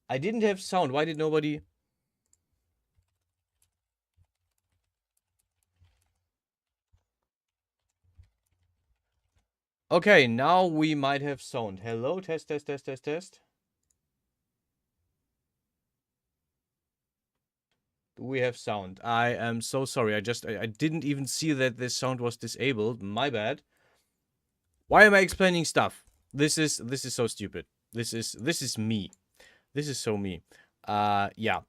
I didn't have sound. Why did nobody? Okay, now we might have sound. Hello, test, test, test, test, test. Do we have sound? I am so sorry. I didn't even see that this sound was disabled. My bad. Why am I explaining stuff? This is so stupid. This is me. This is so me. Yeah.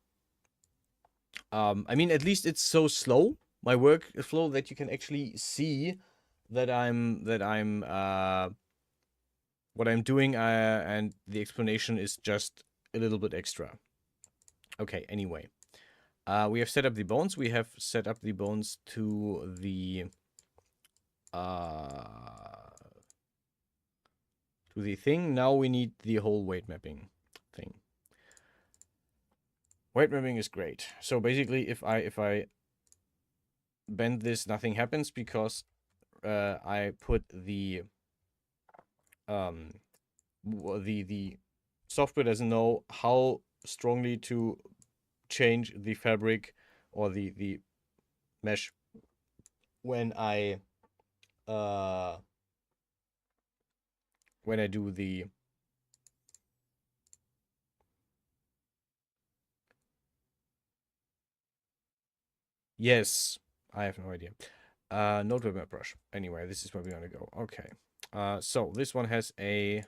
I mean, at least it's so slow, my workflow, that you can actually see that I'm what I'm doing, and the explanation is just a little bit extra. Okay, anyway. We have set up the bones. We have set up the bones to the thing. Now we need the whole weight mapping thing. Weight mapping is great. So basically, if I bend this, nothing happens because I put um the software doesn't know how strongly to change the fabric or the mesh when uh I do the yes. I have no idea. Notebook map brush. Anyway, this is where we're gonna go. Okay. So this one has a.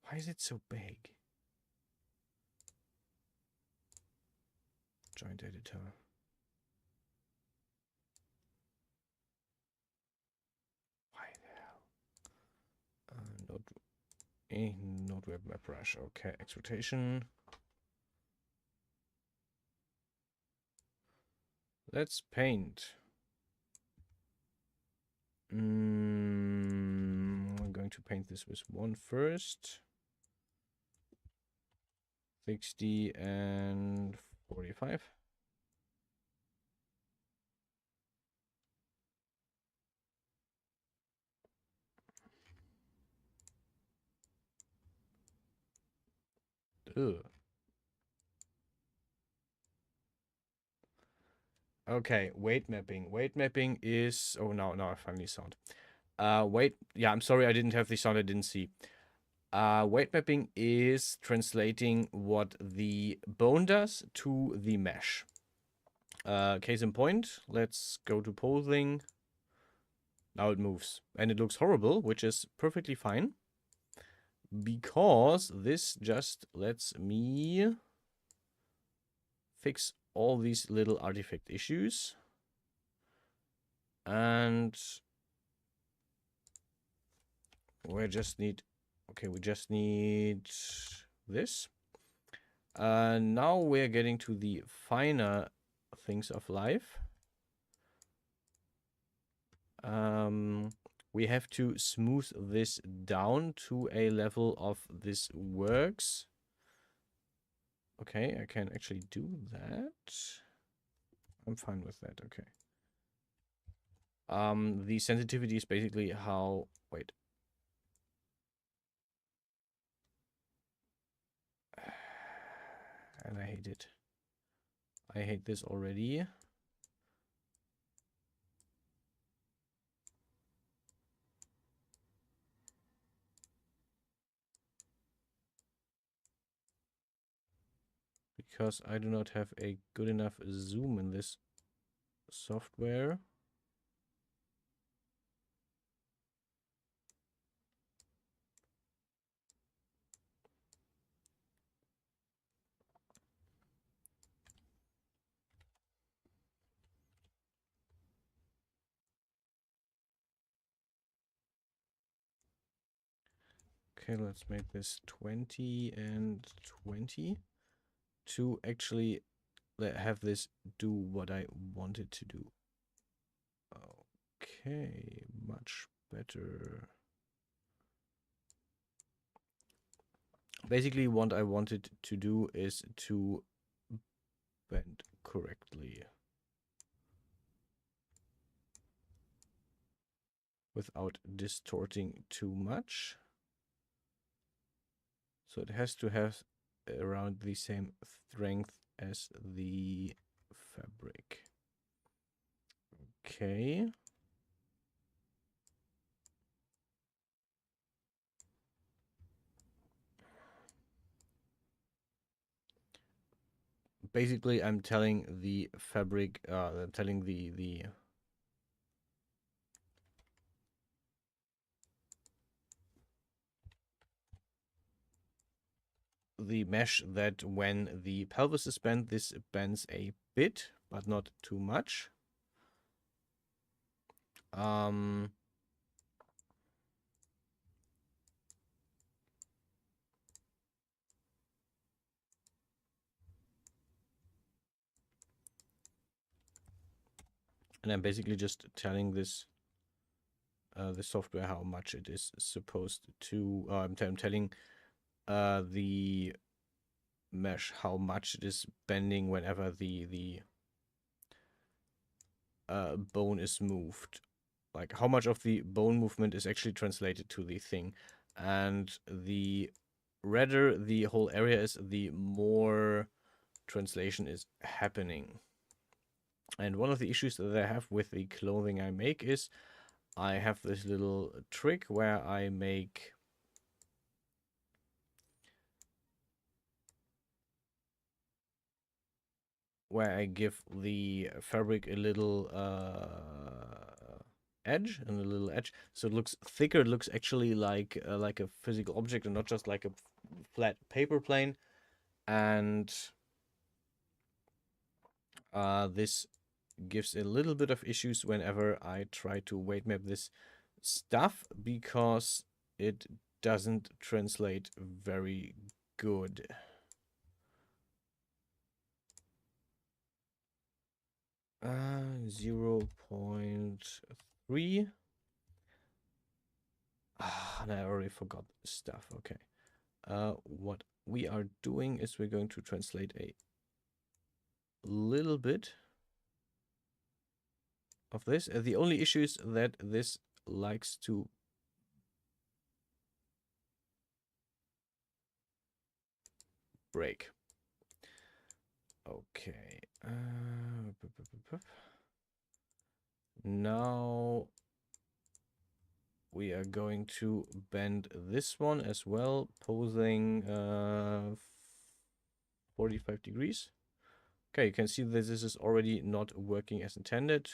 Why is it so big? Joint editor. Why the hell? Node web map brush. Okay, X rotation. Let's paint. I'm going to paint this with one first. 60 and 45. Ugh. Okay, weight mapping. Weight mapping is. Oh, now I finally sound. Wait. Yeah, I'm sorry I didn't have the sound. I didn't see. Weight mapping is translating what the bone does to the mesh. Case in point, let's go to posing. Now it moves. And it looks horrible, which is perfectly fine. Because this just lets me fix all these little artifact issues. And we just need, okay, we just need this. Now we're getting to the finer things of life. We have to smooth this down to a level of this works. Okay, I can actually do that. I'm fine with that, okay. The sensitivity is basically how, wait. And I hate it. I hate this already. Because I do not have a good enough zoom in this software. Okay, let's make this 20 and 20 to actually have this do what I want it to do. Okay, much better. Basically, what I wanted to do is to bend correctly without distorting too much. So it has to have around the same strength as the fabric. Okay. Basically, I'm telling the fabric, I'm telling the mesh that when the pelvis is bent, this bends a bit, but not too much. And I'm basically just telling this the software how much it is supposed to. I'm telling the mesh how much it is bending whenever the bone is moved. Like how much of the bone movement is actually translated to the thing. And the redder the whole area is, the more translation is happening. And one of the issues that I have with the clothing I make is I have this little trick where I make where I give the fabric a little edge and a little edge, so it looks thicker. It looks actually like a physical object and not just like a flat paper plane. And this gives a little bit of issues whenever I try to weight map this stuff, because it doesn't translate very good. Uh, 0.3. And I already forgot stuff. Okay. What we are doing is we're going to translate a little bit of this. The only issue is that this likes to break. Okay. Now we are going to bend this one as well, posing 45 degrees. Okay, you can see that this is already not working as intended,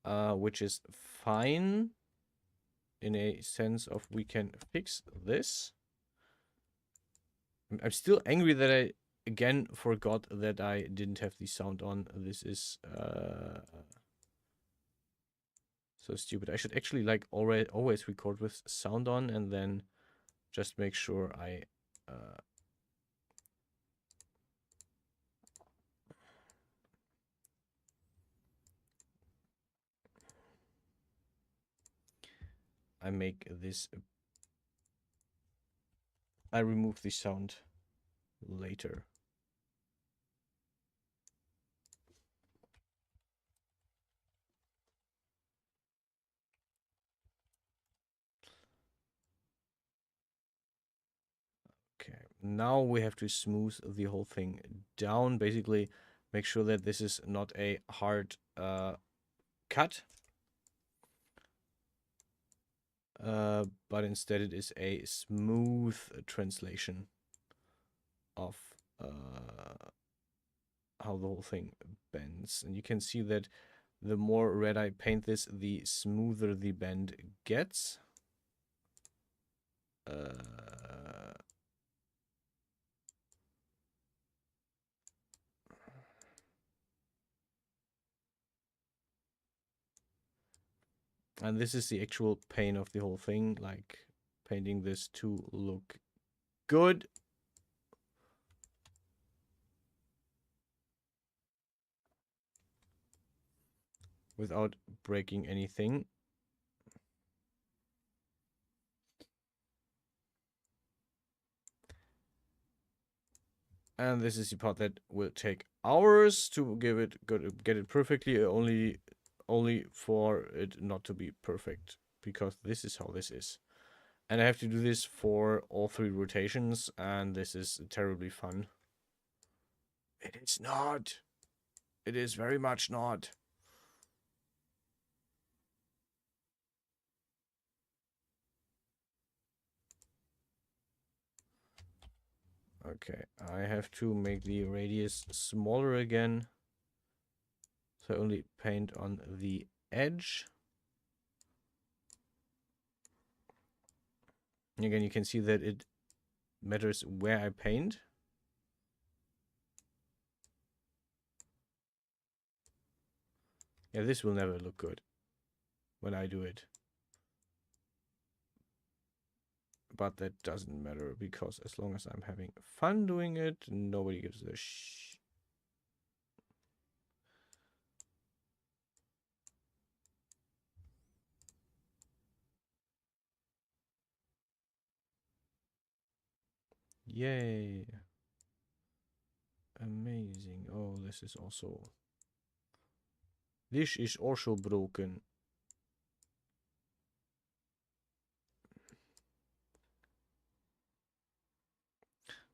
which is fine in a sense of we can fix this. I'm still angry that I again forgot that I didn't have the sound on. This is so stupid. I should actually like always record with sound on and then just make sure I make this. I remove the sound later. Okay, now we have to smooth the whole thing down. Basically, make sure that this is not a hard cut, but instead it is a smooth translation of how the whole thing bends. And you can see that the more red I paint this, the smoother the bend gets. And this is the actual pain of the whole thing, like painting this to look good. Without breaking anything. And this is the part that will take hours to get it perfectly, only for it not to be perfect, because this is how this is. And I have to do this for all 3 rotations, and this is terribly fun. It is not. It is very much not. Okay, I have to make the radius smaller again. So I only paint on the edge. Again, you can see that it matters where I paint. Yeah, this will never look good when I do it. But that doesn't matter, because as long as I'm having fun doing it, nobody gives a sh. Yay. Amazing. Oh, this is also... This is also broken.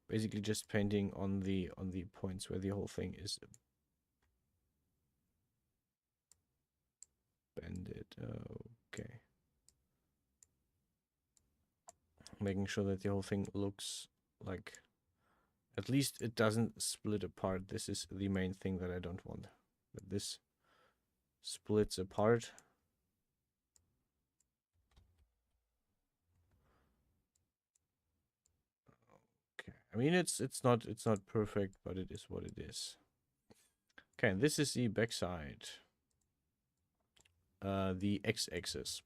Basically just painting on the points where the whole thing is bended. Okay. Making sure that the whole thing looks like... At least it doesn't split apart. This is the main thing that I don't want. That this splits apart. Okay. I mean, it's not perfect, but it is what it is. Okay, this is the backside. The x-axis.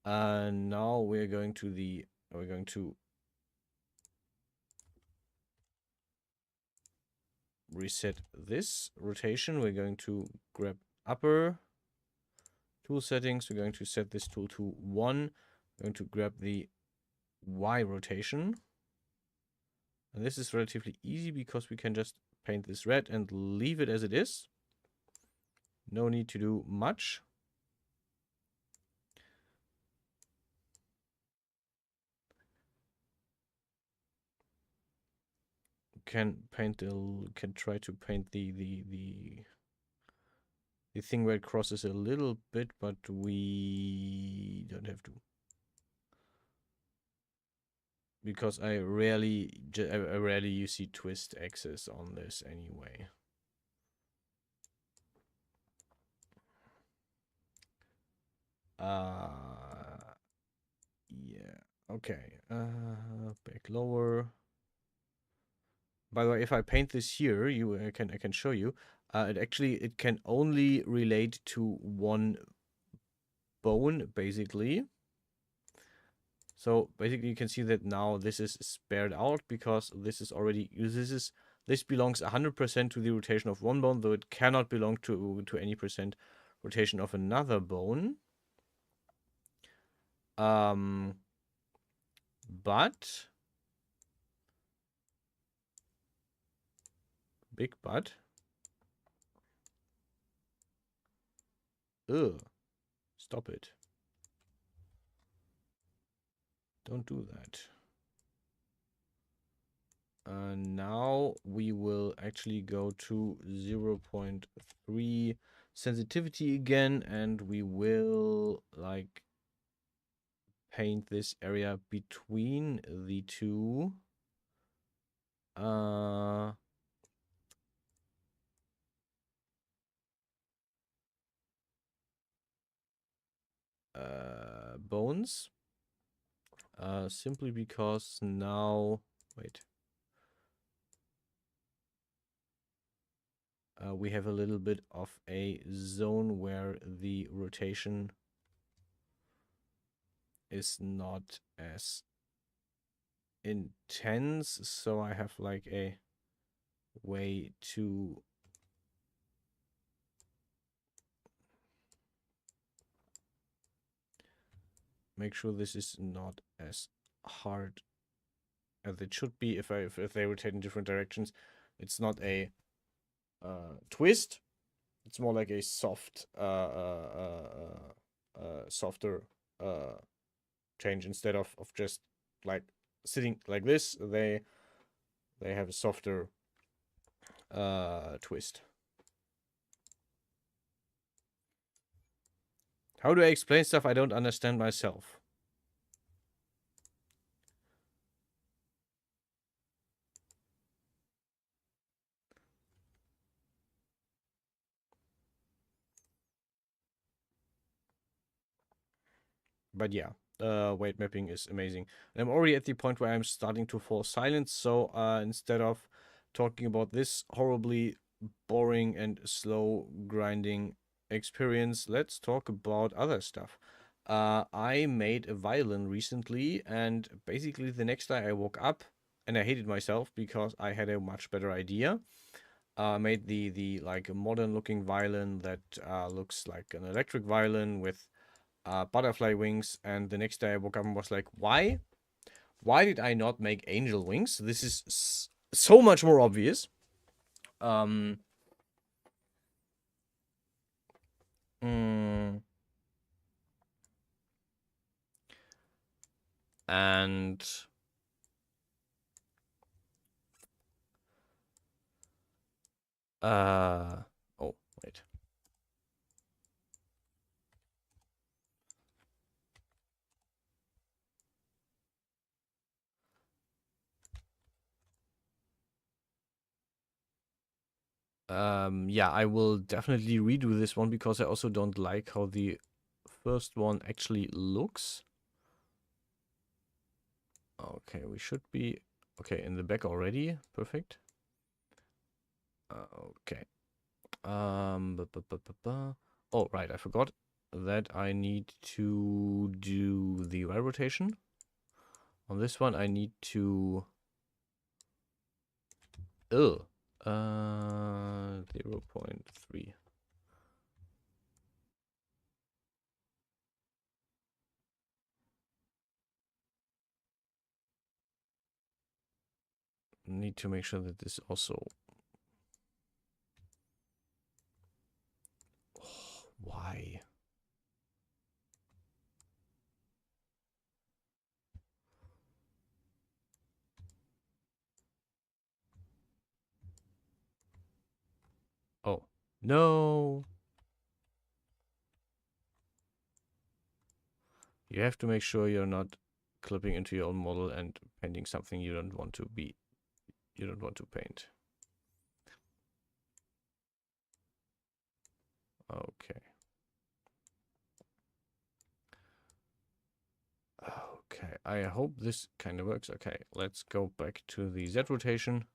Now we're going to reset this rotation. We're going to grab upper tool settings. We're going to set this tool to 1. We're going to grab the Y rotation. And this is relatively easy because we can just paint this red and leave it as it is. No need to do much. Can try to paint the thing where it crosses a little bit, but we don't have to. Because I rarely you see twist axis on this anyway. Yeah. Okay. Back lower. By the way, if I paint this here, I can show you. It can only relate to one bone, basically. So basically you can see that now this is spared out because this is already this belongs 100% to the rotation of one bone, though it cannot belong to any percent rotation of another bone. But big but. Ugh. Stop it. Don't do that. Now we will actually go to 0.3 sensitivity again, and we will like paint this area between the two. Bones. Simply because now, wait. We have a little bit of a zone where the rotation is not as intense, so I have like a way to make sure this is not as hard as it should be. If they rotate in different directions, it's not a twist. It's more like a softer change. Instead of just like sitting like this, they have a softer twist. How do I explain stuff I don't understand myself? But yeah, weight mapping is amazing. And I'm already at the point where I'm starting to fall silent. So instead of talking about this horribly boring and slow grinding experience, let's talk about other stuff. I made a violin recently, and basically the next day I woke up and I hated myself because I had a much better idea. Made the like modern looking violin that looks like an electric violin with butterfly wings, and the next day I woke up and was like, why did I not make angel wings? This is so much more obvious. Mm, and oh wait, yeah, I will definitely redo this one because I also don't like how the first one actually looks. Okay, we should be okay in the back already. Perfect. Okay. Oh, right, I forgot that I need to do the Y rotation. On this one, I need to 0.3. Need to make sure that this also. Oh, why? Oh, no. You have to make sure you're not clipping into your own model and painting something you don't want to be. You don't want to paint. Okay. Okay, I hope this kind of works. Okay, let's go back to the Z rotation.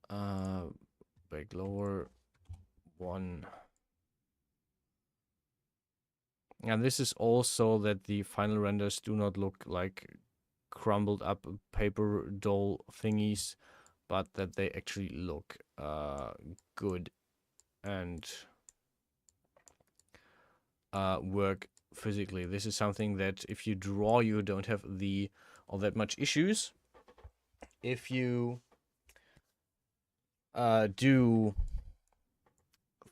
Back lower 1. And this is also that the final renders do not look like crumbled up paper doll thingies, but that they actually look good and work physically. This is something that if you draw, you don't have all that much issues. If you do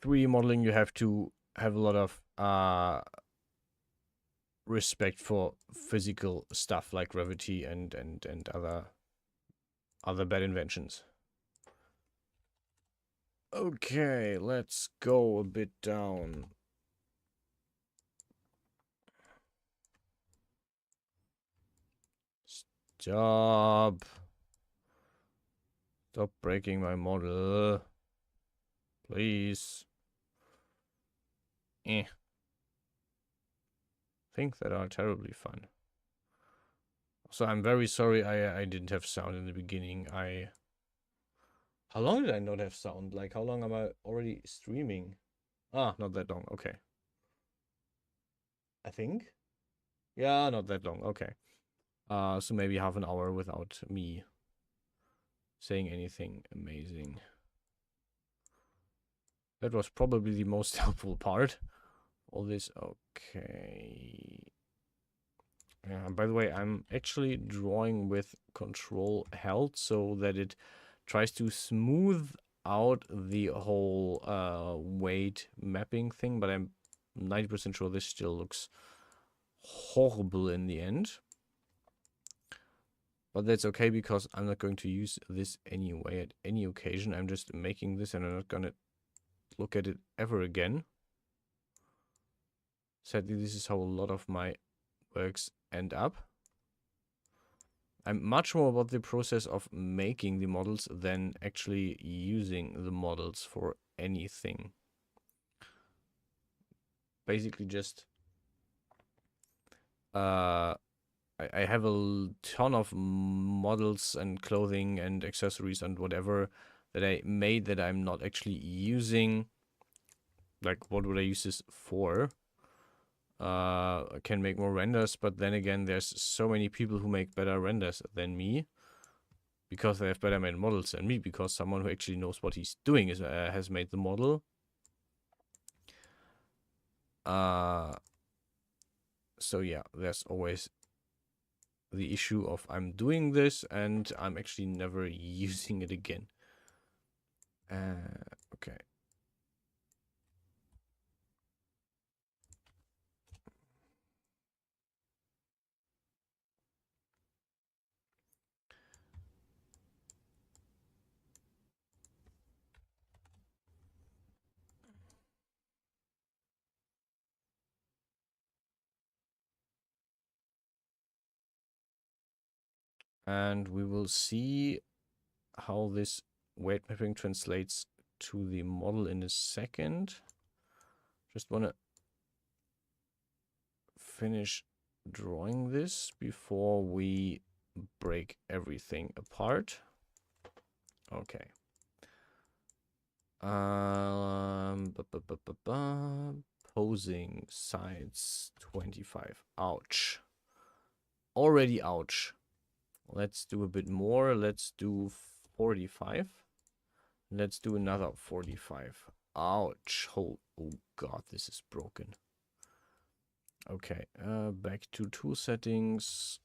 3D modeling, you have to have a lot of respect for physical stuff like gravity and other bad inventions. Okay, let's go a bit down. Stop. Stop breaking my model. Please. Things that are terribly fun. So I'm very sorry I didn't have sound in the beginning. How long did I not have sound? Like, how long am I already streaming? Ah, not that long. Okay. I think. Yeah, not that long. Okay. So maybe half an hour without me saying anything amazing. That was probably the most helpful part. All this. Okay. Yeah, by the way, I'm actually drawing with control held so that it tries to smooth out the whole weight mapping thing, but I'm 90% sure this still looks horrible in the end. But that's okay, because I'm not going to use this anyway at any occasion. I'm just making this and I'm not gonna look at it ever again. Sadly, this is how a lot of my works end up. I'm much more about the process of making the models than actually using the models for anything. Basically just I have a ton of models and clothing and accessories and whatever that I made that I'm not actually using. Like, what would I use this for? I can make more renders, but then again, there's so many people who make better renders than me, because they have better made models than me, because someone who actually knows what he's doing has made the model. So yeah, there's always the issue of I'm doing this and I'm actually never using it again. Okay. And we will see how this weight mapping translates to the model in a second. Just want to finish drawing this before we break everything apart. Okay. Posing sides 25. Ouch. Already ouch. Let's do a bit more. Let's do 45. Let's do another 45. Ouch. Oh god, this is broken. Okay, back to tool settings.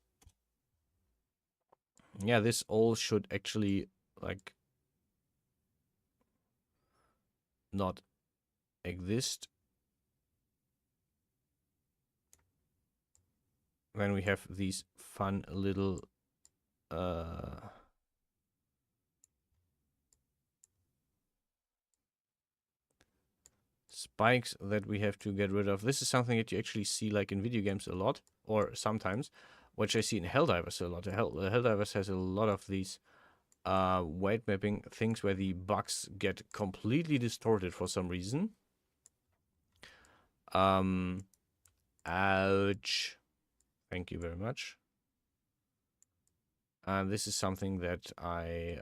Yeah, this all should actually, like, not exist when we have these fun little spikes that we have to get rid of. This is something that you actually see like in video games a lot, or sometimes, which I see in Helldivers a lot. Helldivers has a lot of these weight mapping things where the bugs get completely distorted for some reason. Ouch. Thank you very much. And this is something that I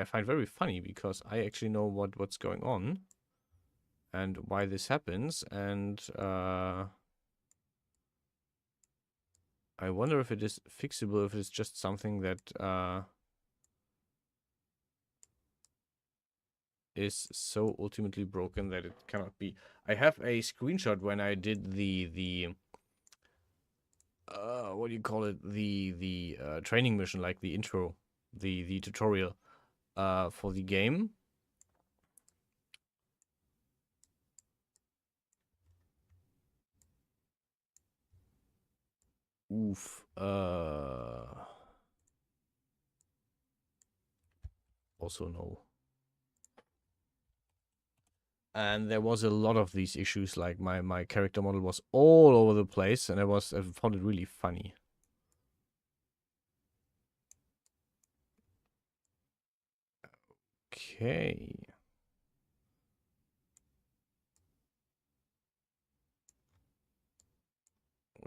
find very funny, because I actually know what's going on and why this happens, and I wonder if it is fixable, if it's just something that is so ultimately broken that it cannot be. I have a screenshot when I did the what do you call it? The training mission, like the intro, the tutorial for the game. Oof. Also no. And there was a lot of these issues, like my character model was all over the place, and I found it really funny. Okay.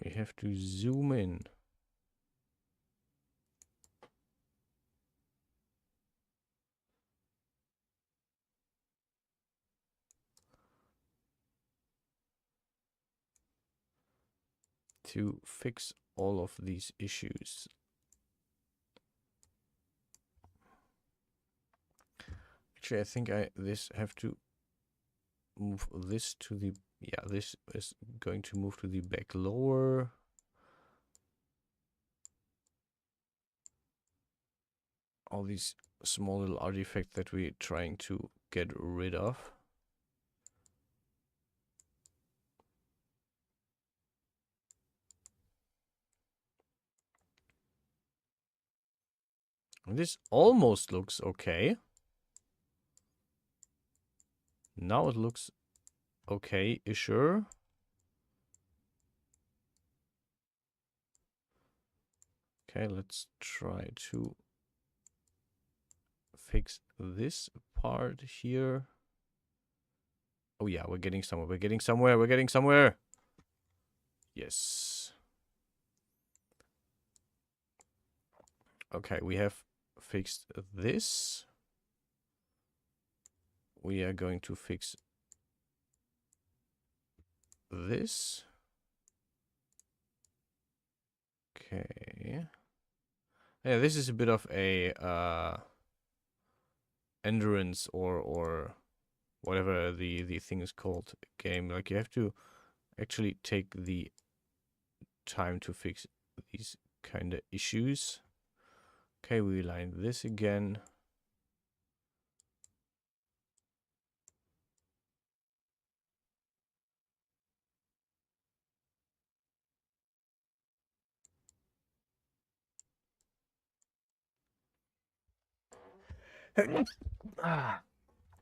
We have to zoom in. To fix all of these issues. Actually, I think this have to move this to the, yeah, this is going to move to the back lower. All these small little artifacts that we're trying to get rid of. This almost looks okay. Now it looks okay, sure. Okay, let's try to fix this part here. Oh yeah, we're getting somewhere. We're getting somewhere. We're getting somewhere. Yes. Okay, we have fixed this. We are going to fix this. Okay. Yeah, this is a bit of a endurance or whatever the thing is called game. Like you have to actually take the time to fix these kind of issues. Okay, we line this again. Ah,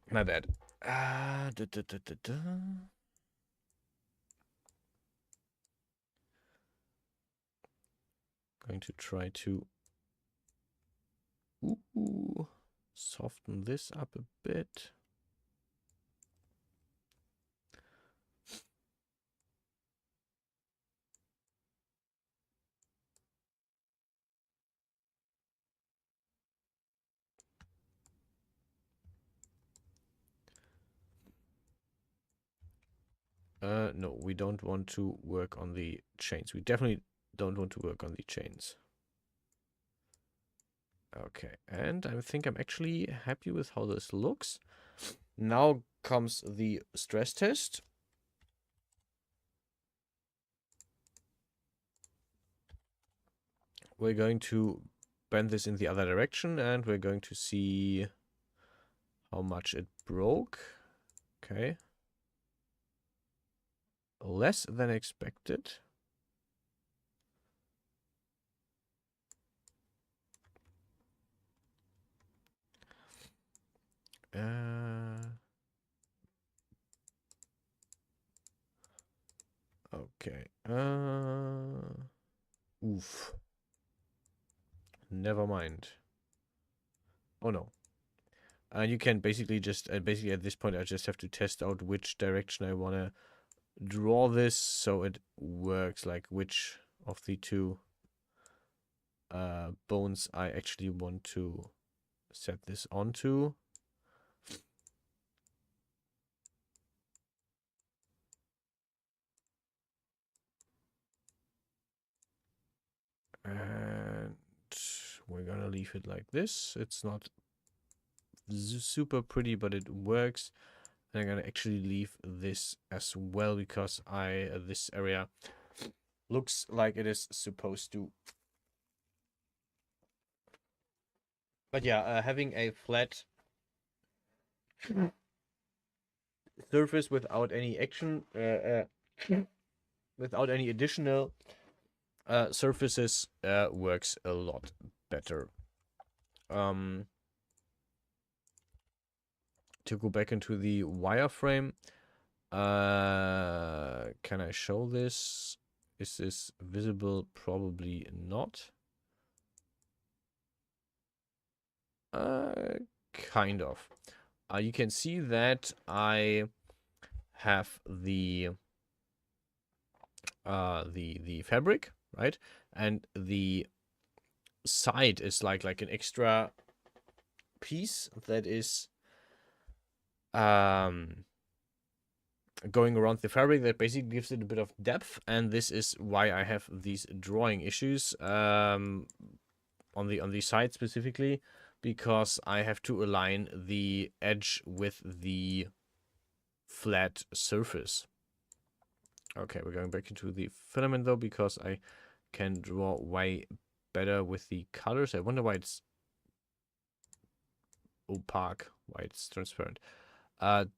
my bad. Da, da, da, da, da. Going to try to soften this up a bit. No, we don't want to work on the chains. We definitely don't want to work on the chains. Okay, and I think I'm actually happy with how this looks. Now comes the stress test. We're going to bend this in the other direction and we're going to see how much it broke. Okay. Less than expected. Okay. Oof. Never mind. Oh no. You can basically just, basically at this point, I just have to test out which direction I want to draw this so it works, like which of the two bones I actually want to set this onto. And we're gonna leave it like this. It's not super pretty, but it works. And I'm gonna actually leave this as well because this area looks like it is supposed to. But yeah, having a flat surface without any action, without any additional surfaces, works a lot better. To go back into the wireframe, can I show this? Is this visible? Probably not. Kind of. You can see that I have the fabric, right? And the side is like an extra piece that is going around the fabric that basically gives it a bit of depth, and this is why I have these drawing issues on the side specifically, because I have to align the edge with the flat surface. Okay, we're going back into the filament though, because I can draw way better with the colors. I wonder why it's opaque, why it's transparent.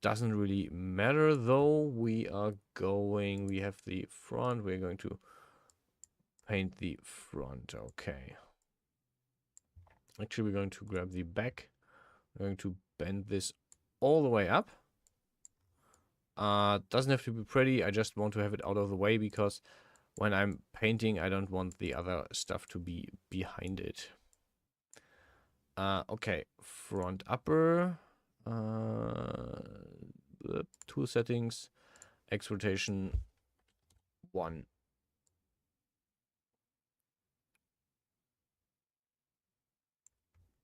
Doesn't really matter though. We have the front. We're going to paint the front. Okay. Actually, we're going to grab the back. We're going to bend this all the way up. Doesn't have to be pretty. I just want to have it out of the way because when I'm painting, I don't want the other stuff to be behind it. Okay, front upper. Tool settings. X rotation 1.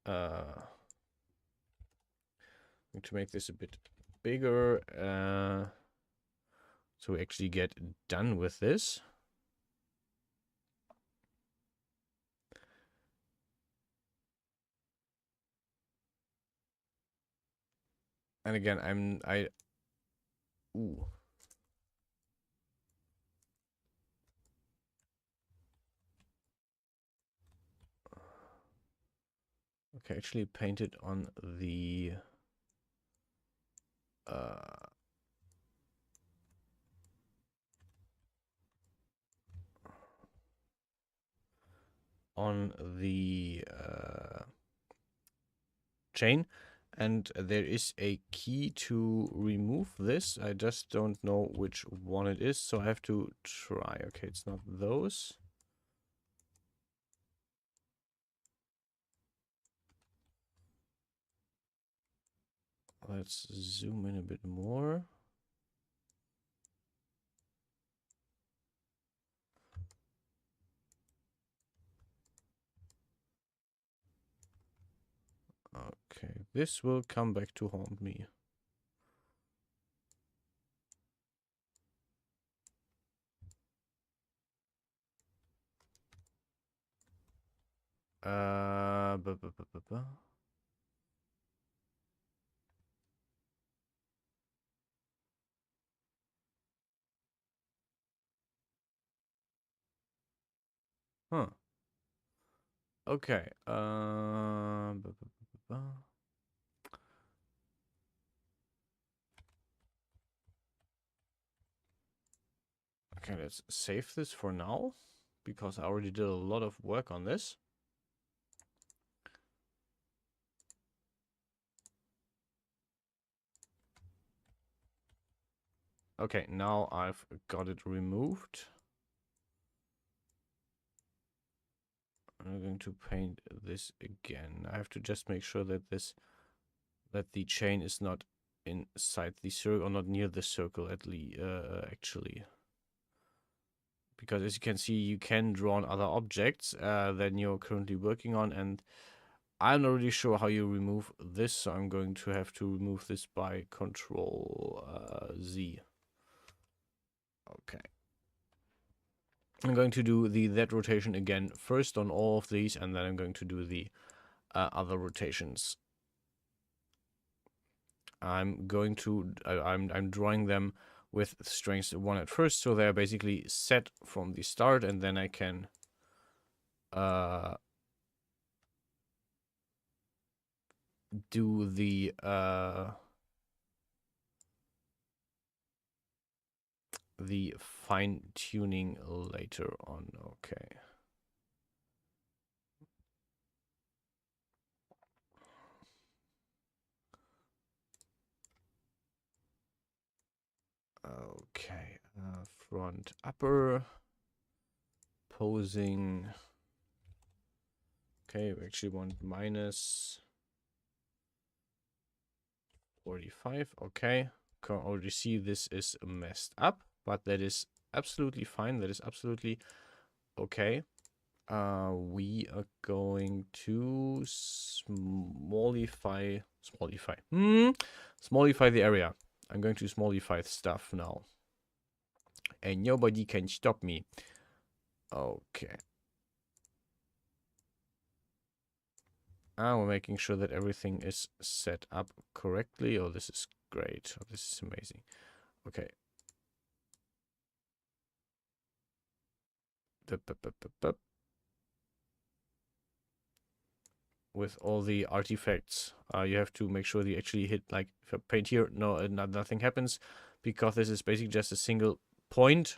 Going to make this a bit bigger. So we actually get done with this. And again, ooh. Okay, actually paint it on the chain, and there is a key to remove this. I just don't know which one it is, so I have to try. Okay, it's not those. Let's zoom in a bit more. Okay, this will come back to haunt me. Huh. Okay. Okay, let's save this for now, because I already did a lot of work on this. Okay, now I've got it removed. I'm going to paint this again. I have to just make sure that the chain is not inside the circle, or not near the circle at least, actually. Because as you can see, you can draw on other objects than you're currently working on, and I'm not really sure how you remove this, so I'm going to have to remove this by Control Z. Okay. I'm going to do the that rotation again first on all of these, and then I'm going to do the other rotations. I'm drawing them with strength 1 at first, so they're basically set from the start, and then I can do the fine tuning later on. Okay. Okay, front upper, posing. Okay, we actually want minus 45. Okay, can already see this is messed up, but that is absolutely fine. That is absolutely okay. We are going to smallify the area. I'm going to smallify stuff now, and nobody can stop me. Okay. We're making sure that everything is set up correctly. Oh, this is great. Oh, this is amazing. Okay. With all the artifacts, you have to make sure that you actually hit, like, if I paint here, no, nothing happens, because this is basically just a single point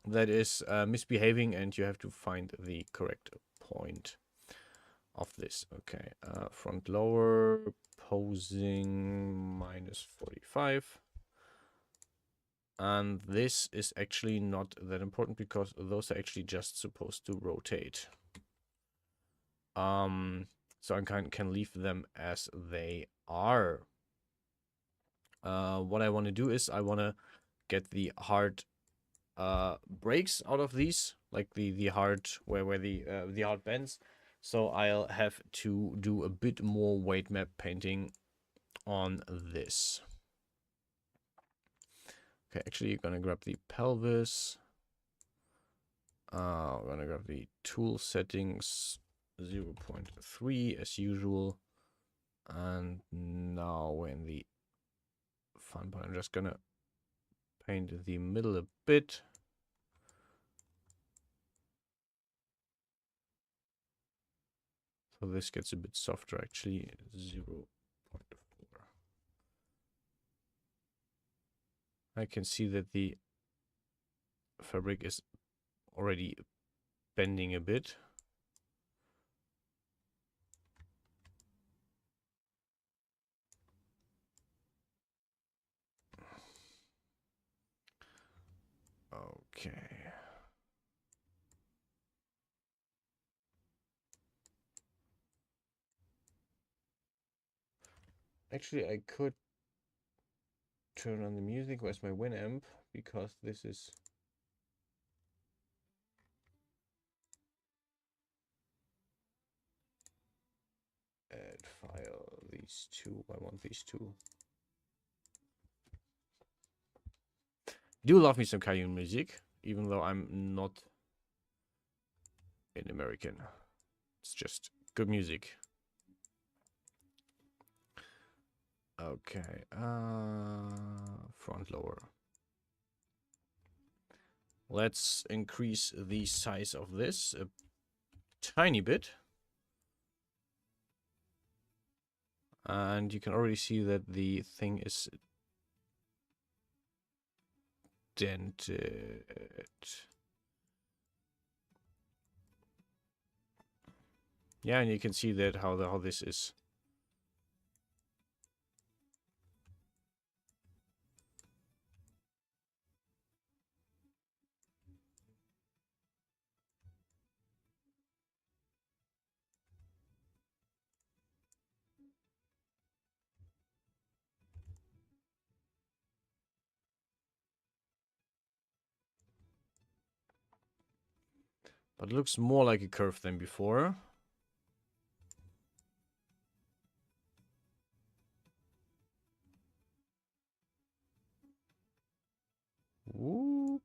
that is misbehaving, and you have to find the correct point. of this. Okay, front lower, posing -45. And this is actually not that important because those are actually just supposed to rotate. So I can leave them as they are. What I want to do is I want to get the hard breaks out of these, like the hard where the hard bends. So I'll have to do a bit more weight map painting on this. Okay, actually, you're gonna grab the pelvis. We're gonna grab the tool settings 0.3 as usual. And now we're in the fun part. I'm just gonna paint the middle a bit. So this gets a bit softer actually, 0.4. I can see that the fabric is already bending a bit. Okay. Actually, I could turn on the music. Where's my Winamp? Because this is... Add file, these two. I want these two. Do love me some Cayenne music, even though I'm not an American. It's just good music. Okay, front lower. Let's increase the size of this a tiny bit. And you can already see that the thing is dented. Yeah, and you can see that how this is. But it looks more like a curve than before. Whoop.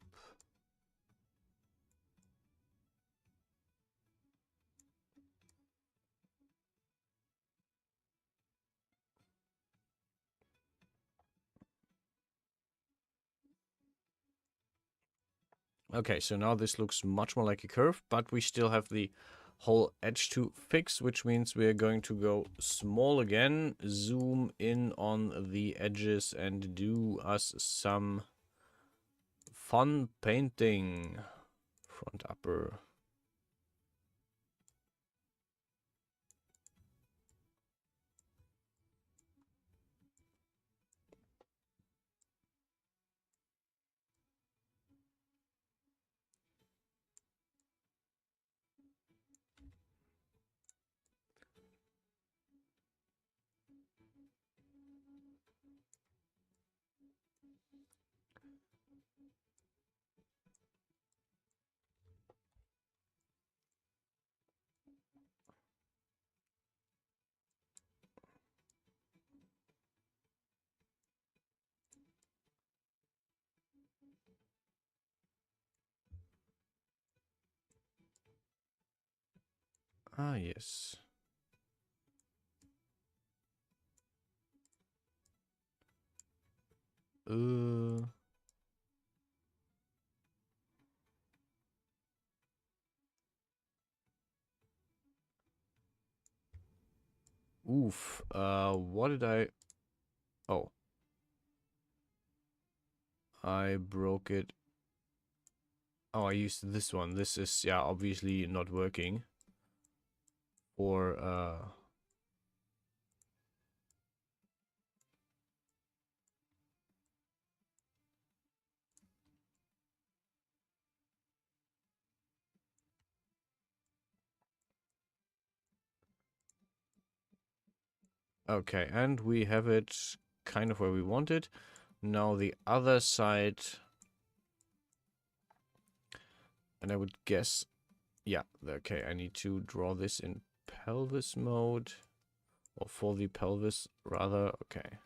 Okay, so now this looks much more like a curve, but we still have the whole edge to fix, which means we're going to go small again, zoom in on the edges and do us some fun painting. Front upper. Ah, yes. Uh, Oof. What did I... Oh. I broke it. Oh, I used this one. This is, yeah, obviously not working. Or okay, and we have it kind of where we want it. Now the other side, and I would guess, yeah, okay, I need to draw this in pelvis mode, or for the pelvis rather. Okay,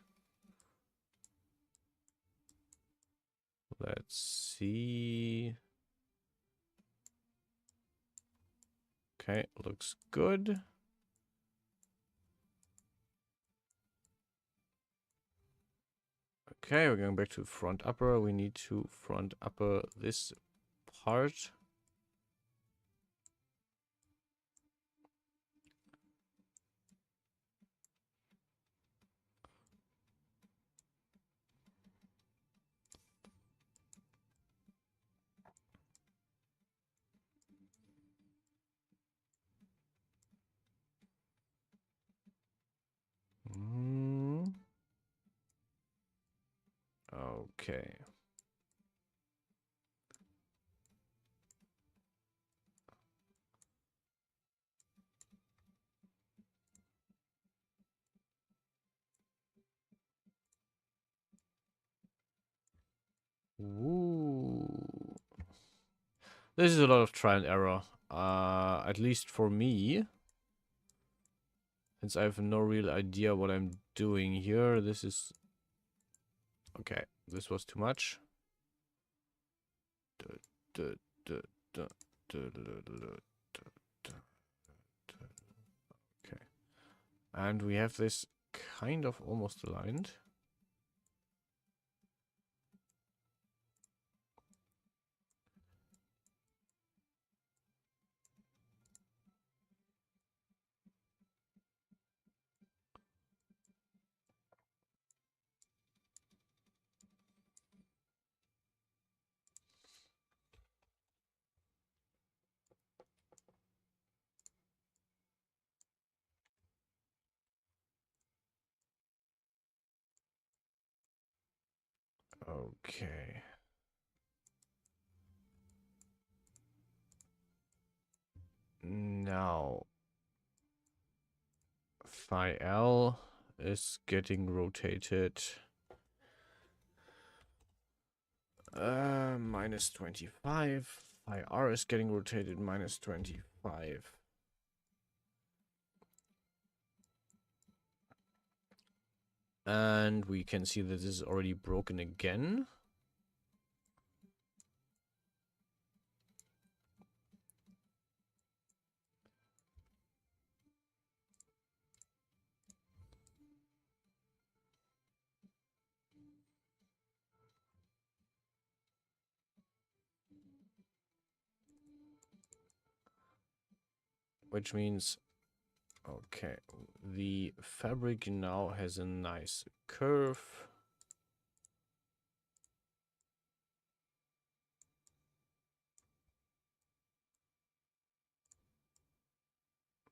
let's see. Okay, looks good. Okay, we're going back to front upper. We need to front upper this part. Okay. Ooh. This is a lot of trial and error. At least for me. Since I have no real idea what I'm doing here. This is... Okay, this was too much. Okay. And we have this kind of almost aligned. Okay. Now, phi L is getting rotated. Minus 25. Phi R is getting rotated minus 25. And we can see that this is already broken again. Which means, okay, the fabric now has a nice curve.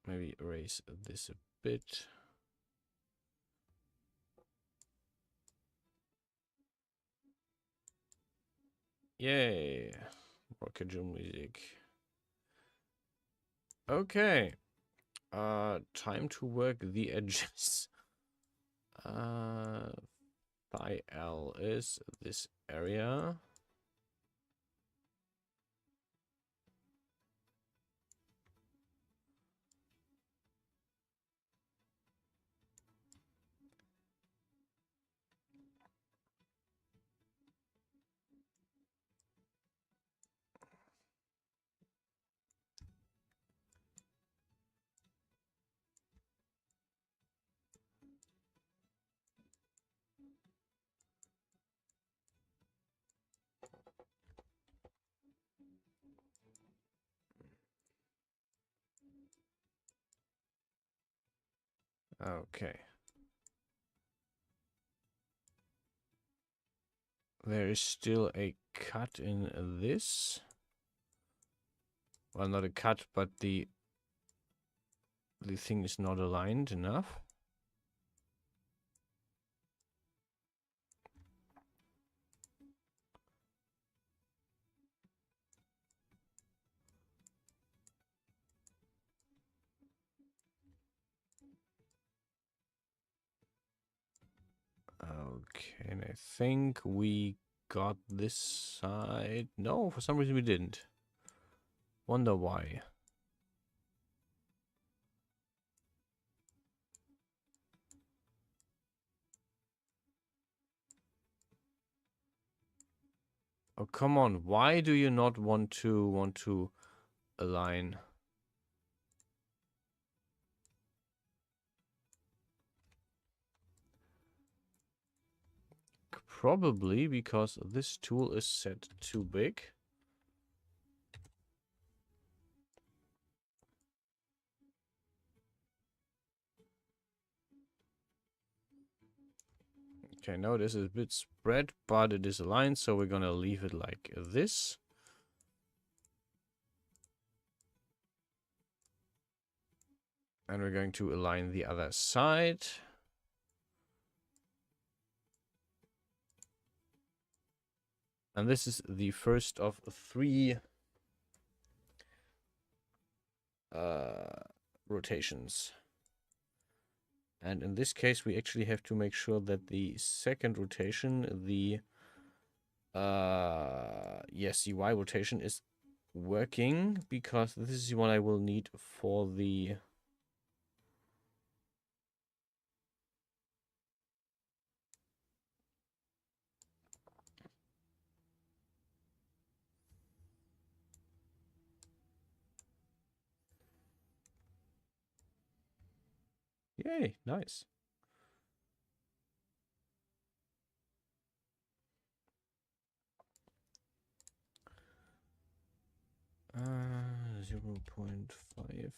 Maybe erase this a bit. Yay! Rocket Jump music. Okay. Time to work the edges. Phi L is this area. Okay. There is still a cut in this. Well, not a cut, but the the thing is not aligned enough. Okay, and I think we got this side. No, for some reason we didn't. Wonder why. Oh, come on. Why do you not want to align? Probably because this tool is set too big. Okay, now this is a bit spread, but it is aligned, so we're gonna leave it like this. And we're going to align the other side. And this is the first of 3 rotations. And in this case, we actually have to make sure that the second rotation, the yes, the Y rotation is working, because this is the one I will need for the yay, nice. Uh, 0.5.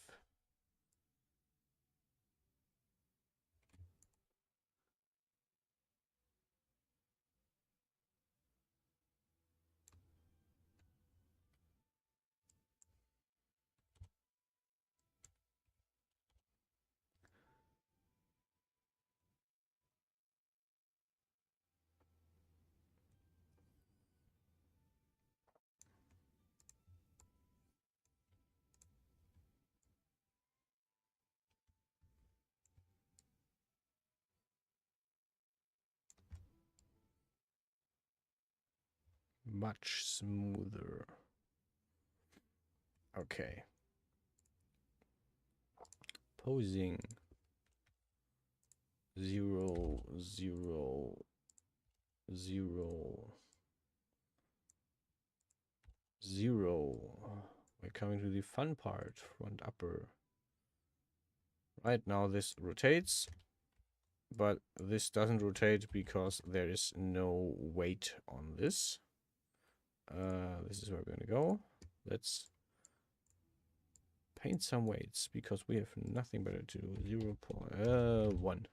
Much smoother. Okay. Posing 0, 0, 0, 0. We're coming to the fun part. Front upper. Right now this rotates, but this doesn't rotate because there is no weight on this. This is where we're gonna go. Let's paint some weights because we have nothing better to do. 0.1.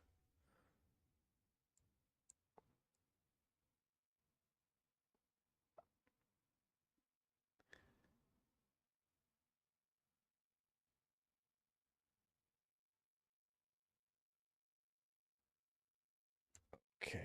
Okay.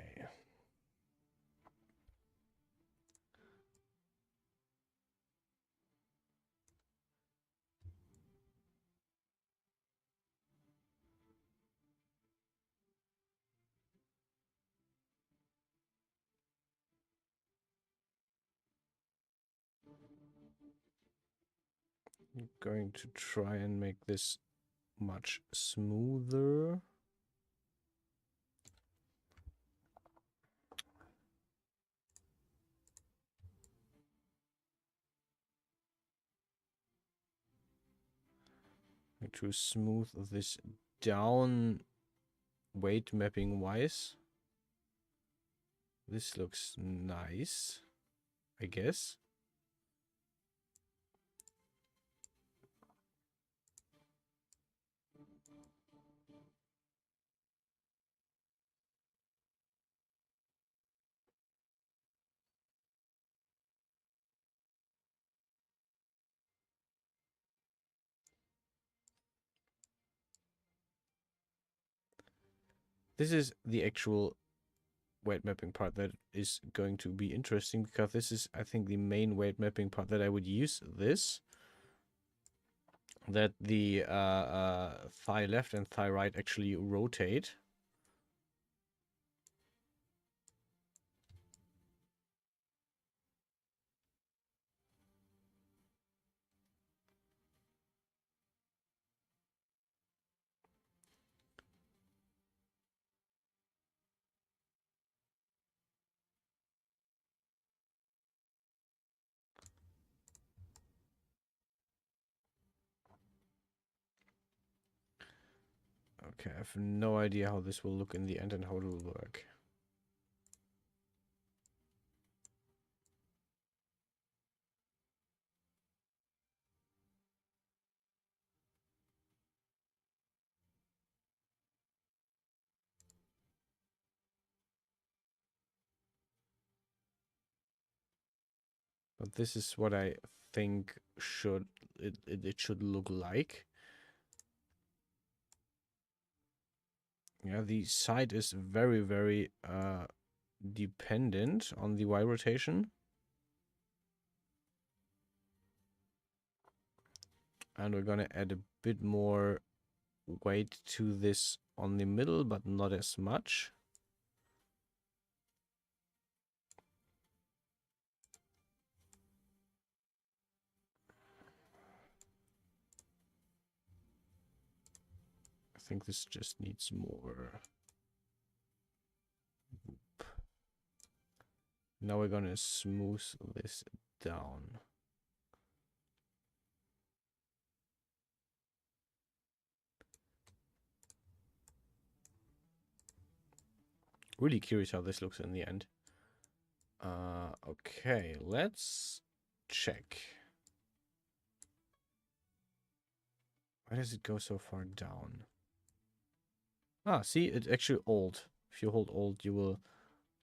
I'm going to try and make this much smoother. To smooth this down weight mapping wise. This looks nice, I guess. This is the actual weight mapping part that is going to be interesting, because this is, I think, the main weight mapping part that I would use this. That the thigh left and thigh right actually rotate. Okay, I have no idea how this will look in the end and how it will work. But this is what I think it should look like. Yeah, the side is very, very dependent on the Y rotation. And we're gonna add a bit more weight to this on the middle, but not as much. I think this just needs more. Now we're gonna smooth this down. Really curious how this looks in the end. Okay, let's check. Why does it go so far down? Ah, see, it's actually Alt. If you hold Alt, you will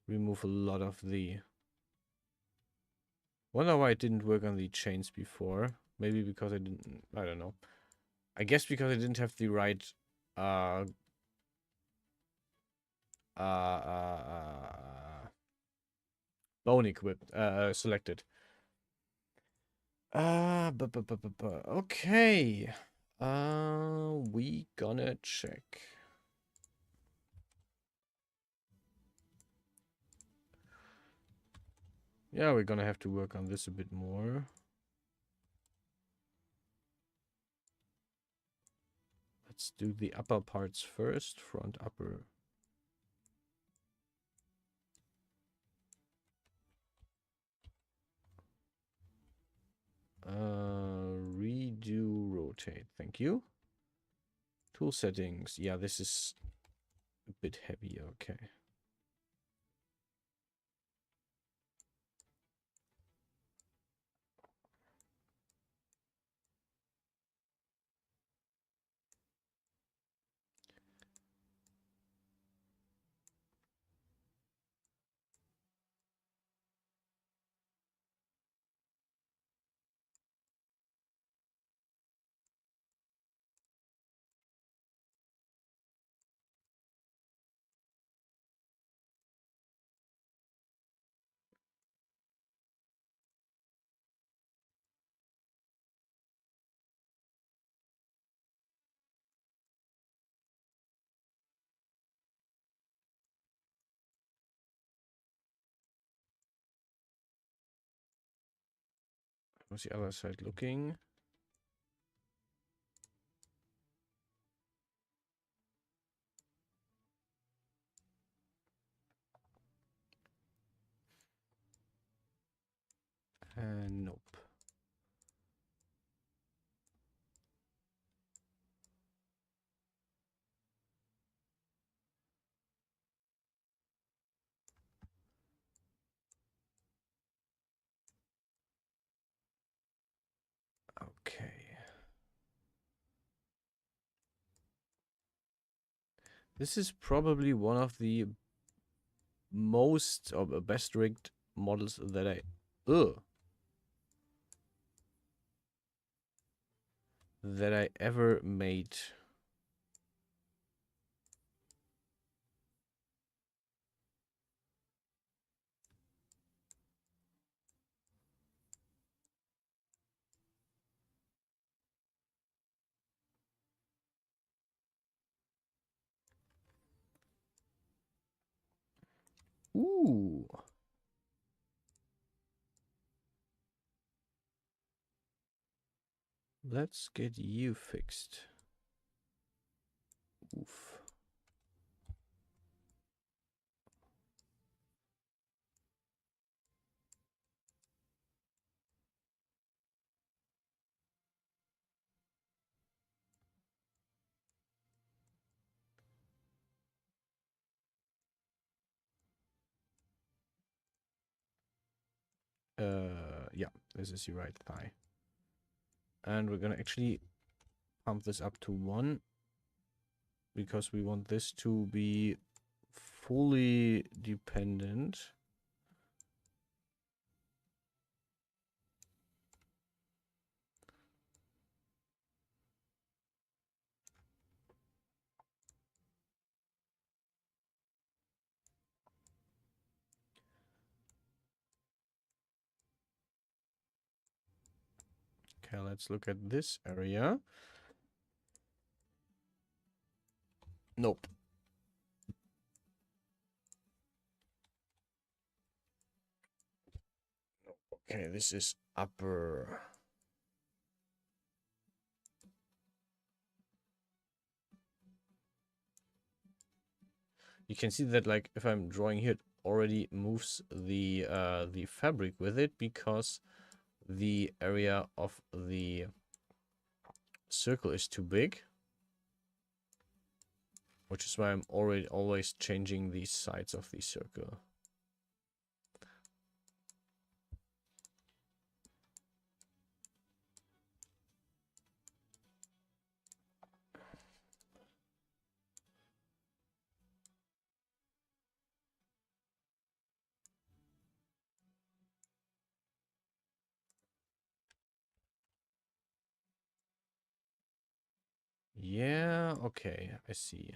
remove a lot of the... Wonder why it didn't work on the chains before. Maybe because I didn't... I don't know. I guess because I didn't have the right... Uh... Uh... Uh... bone equipped... selected. Okay. We gonna check. Yeah, we're gonna have to work on this a bit more. Let's do the upper parts first. Front, upper. Redo rotate. Thank you. Tool settings. Yeah, this is a bit heavy. Okay. How's the other side looking? Nope. Okay. This is probably one of the most or best rigged models that I ever made. Ooh. Let's get you fixed. Oof. Yeah, this is your right thigh. And we're gonna actually pump this up to 1 because we want this to be fully dependent. Okay, let's look at this area. Nope. Okay, this is upper. You can see that, like, if I'm drawing here, it already moves the fabric with it because the area of the circle is too big, which is why I'm already always changing the sides of the circle. Yeah, okay, I see.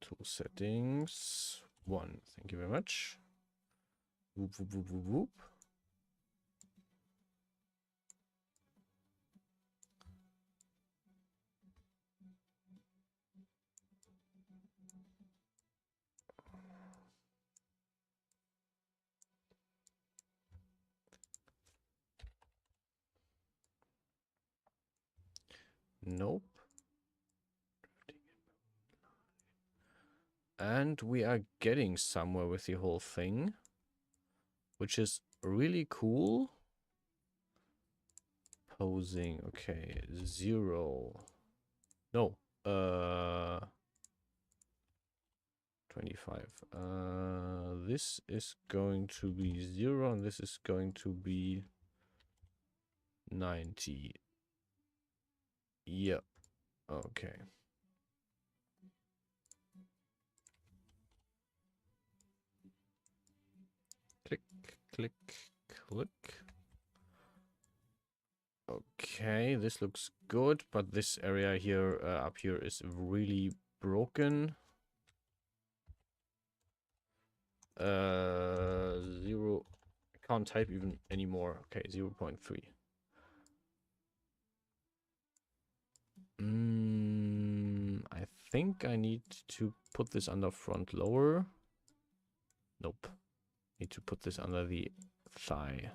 Tool settings 1. Thank you very much. Whoop, whoop, whoop, whoop, whoop. Nope. And we are getting somewhere with the whole thing, which is really cool. Posing, okay, 0. No, 25. This is going to be 0, and this is going to be 90. Yep. Okay. Click, click, click. Okay, this looks good, but this area here, up here, is really broken. 0. I can't type even anymore. Okay, 0.3. I think I need to put this under front lower. Nope. Need to put this under the thigh.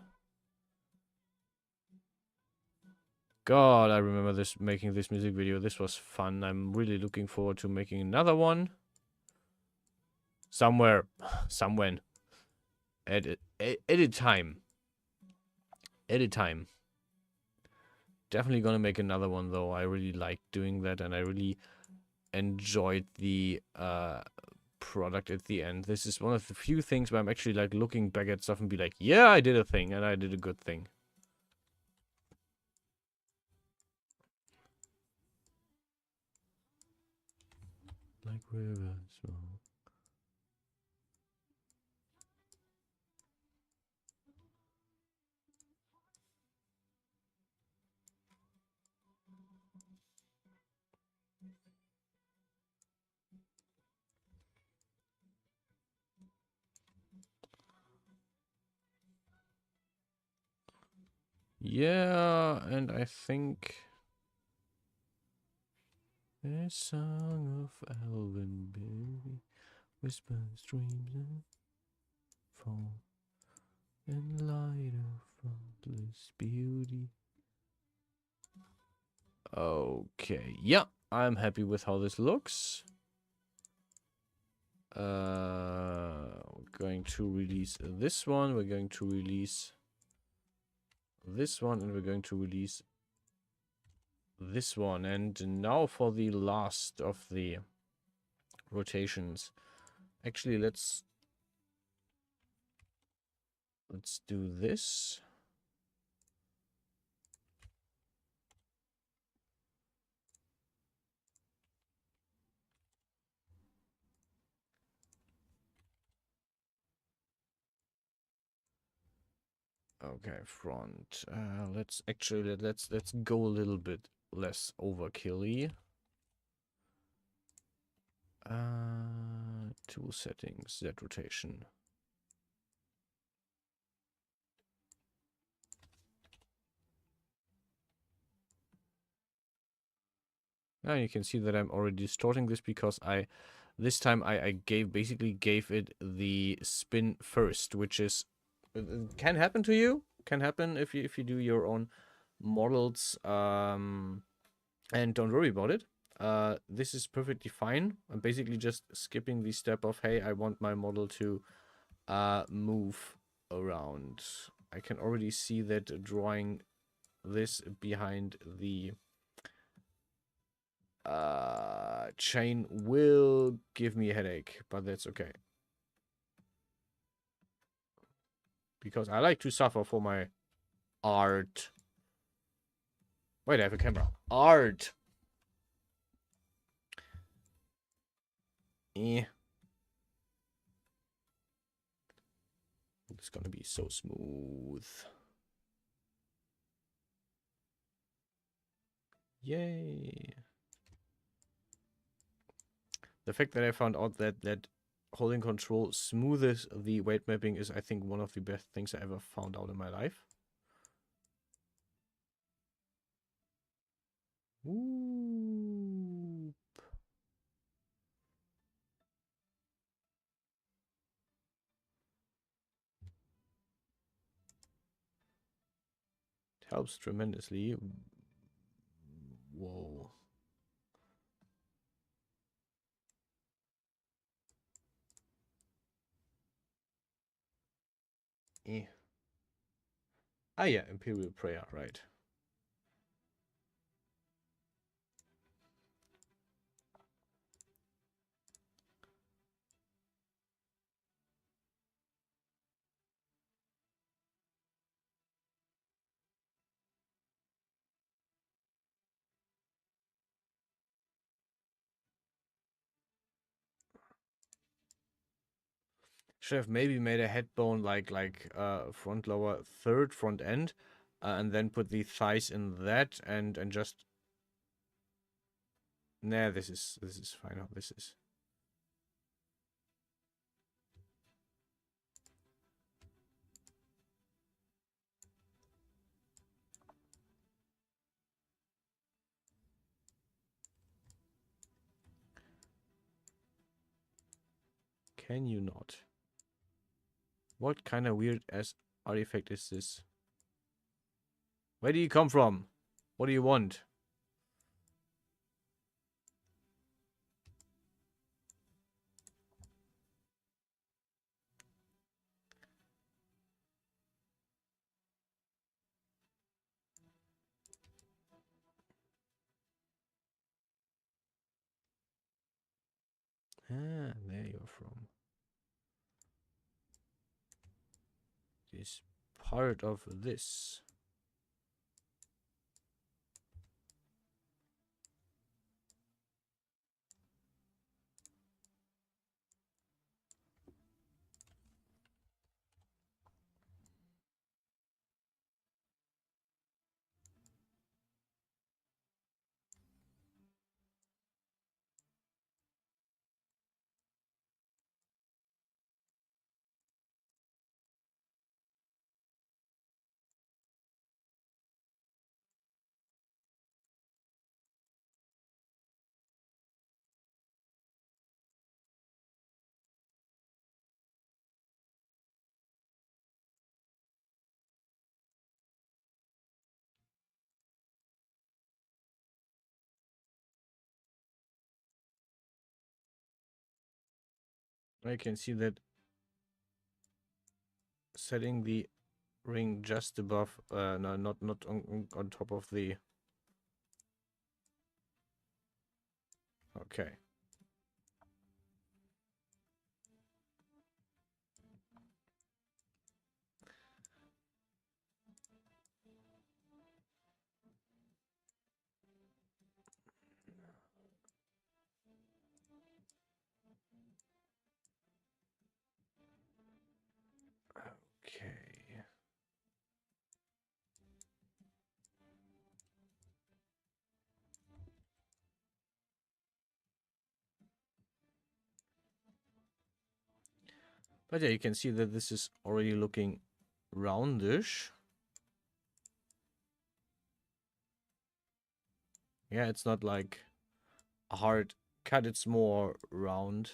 God, I remember this, making this music video. This was fun. I'm really looking forward to making another one. Somewhere. Somewhen. Edit time. Edit time. Definitely gonna make another one, though. I really like doing that, and I really enjoyed the product at the end. This is one of the few things where I'm actually, like, looking back at stuff and be like, yeah, I did a thing, and I did a good thing. Like river smoke. Yeah, and I think a song of elven baby whispers dreams and fall in light of frontless beauty. Okay, yeah, I'm happy with how this looks. We're going to release this one. We're going to release this one, and we're going to release this one. And now for the last of the rotations. Actually, let's do this. Okay, front. Let's go a little bit less overkill-y. Tool settings, Z rotation. Now you can see that I'm already distorting this because this time I basically gave it the spin first, which is can happen to you. Can happen if you do your own models. And don't worry about it. This is perfectly fine. I'm basically just skipping the step of, hey, I want my model to move around. I can already see that drawing this behind the chain will give me a headache, but that's okay. Because I like to suffer for my art. Wait, I have a camera. Art! Eh. It's gonna be so smooth. Yay. The fact that I found out that holding control smoothes the weight mapping is, I think, one of the best things I ever found out in my life. Ooh. It helps tremendously. Whoa. Eh. Ah, yeah, Imperial Prayer, right. Should have maybe made a head bone like front lower third front end, and then put the thighs in that and just. Nah, this is fine. How this is. Can you not? What kind of weird ass artifact is this? Where do you come from? What do you want? Ah, there you're from. This part of this. I can see that setting the ring just above, no, not on top of the. Okay. Okay. But yeah, you can see that this is already looking roundish. Yeah, it's not like a hard cut, it's more round.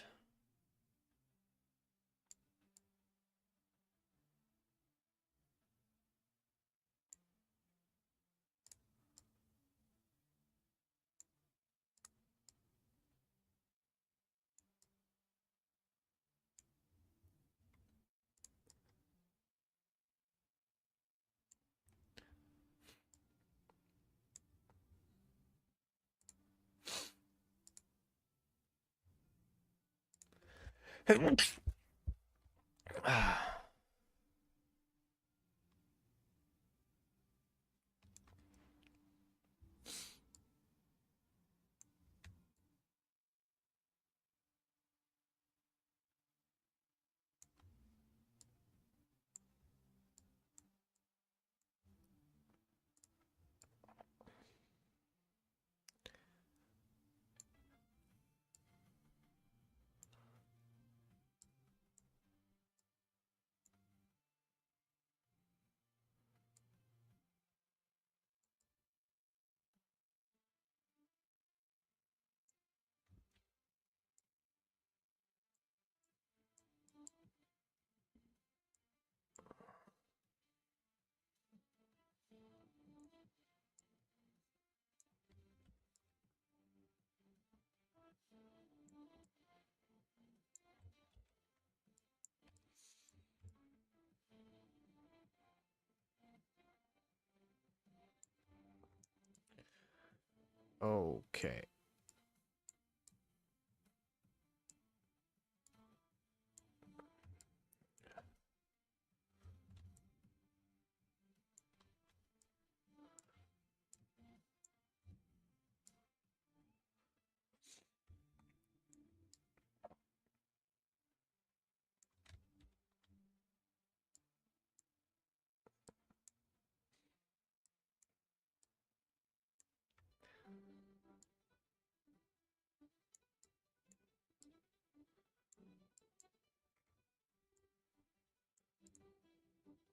Okay.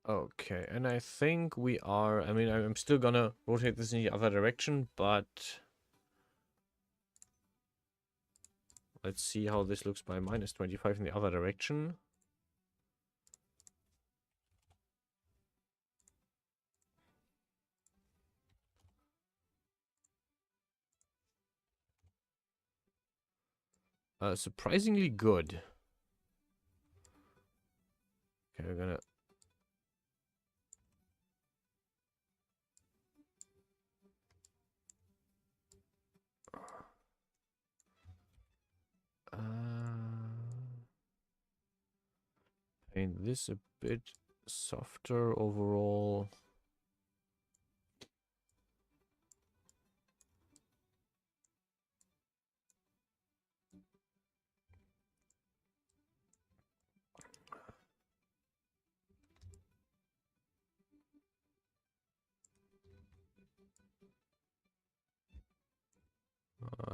Okay, and I think we are, I mean, I'm still gonna rotate this in the other direction, but let's see how this looks by -25 in the other direction. Surprisingly good. Okay, we're gonna... paint this a bit softer overall.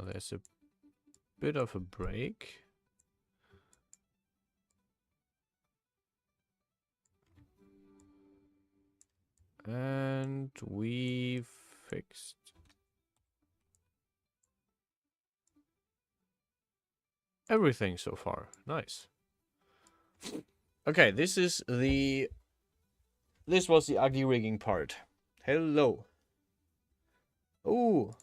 There's a bit of a break. And we fixed everything so far. Nice. Okay, this was the ugly rigging part. Hello. Ooh.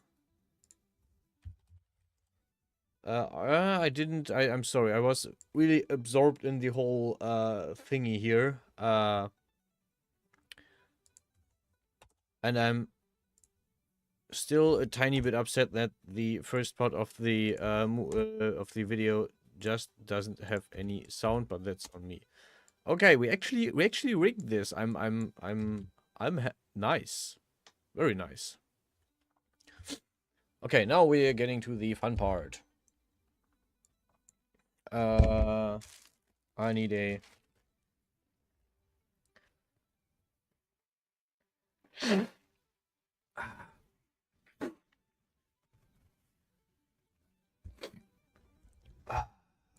I didn't. I'm sorry. I was really absorbed in the whole thingy here. And I'm still a tiny bit upset that the first part of the video just doesn't have any sound, but that's on me. Okay, we actually rigged this. Nice, very nice. Okay, now we're getting to the fun part. I need a.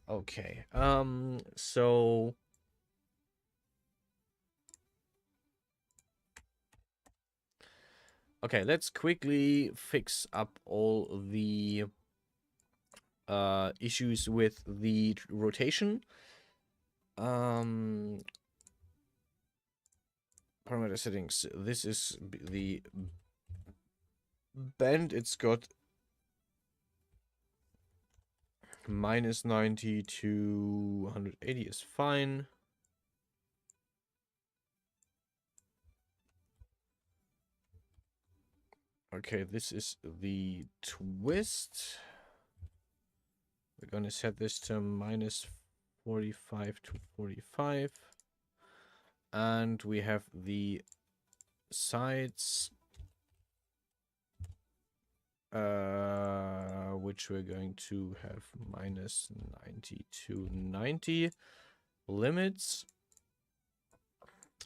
Okay. So. Okay, let's quickly fix up all the issues with the rotation. Parameter settings. This is the bend. It's got minus 90 to 180 is fine. Okay, this is the twist. We're going to set this to minus 45 to 45. And we have the sides, which we're going to have minus 90 to 90. Limits.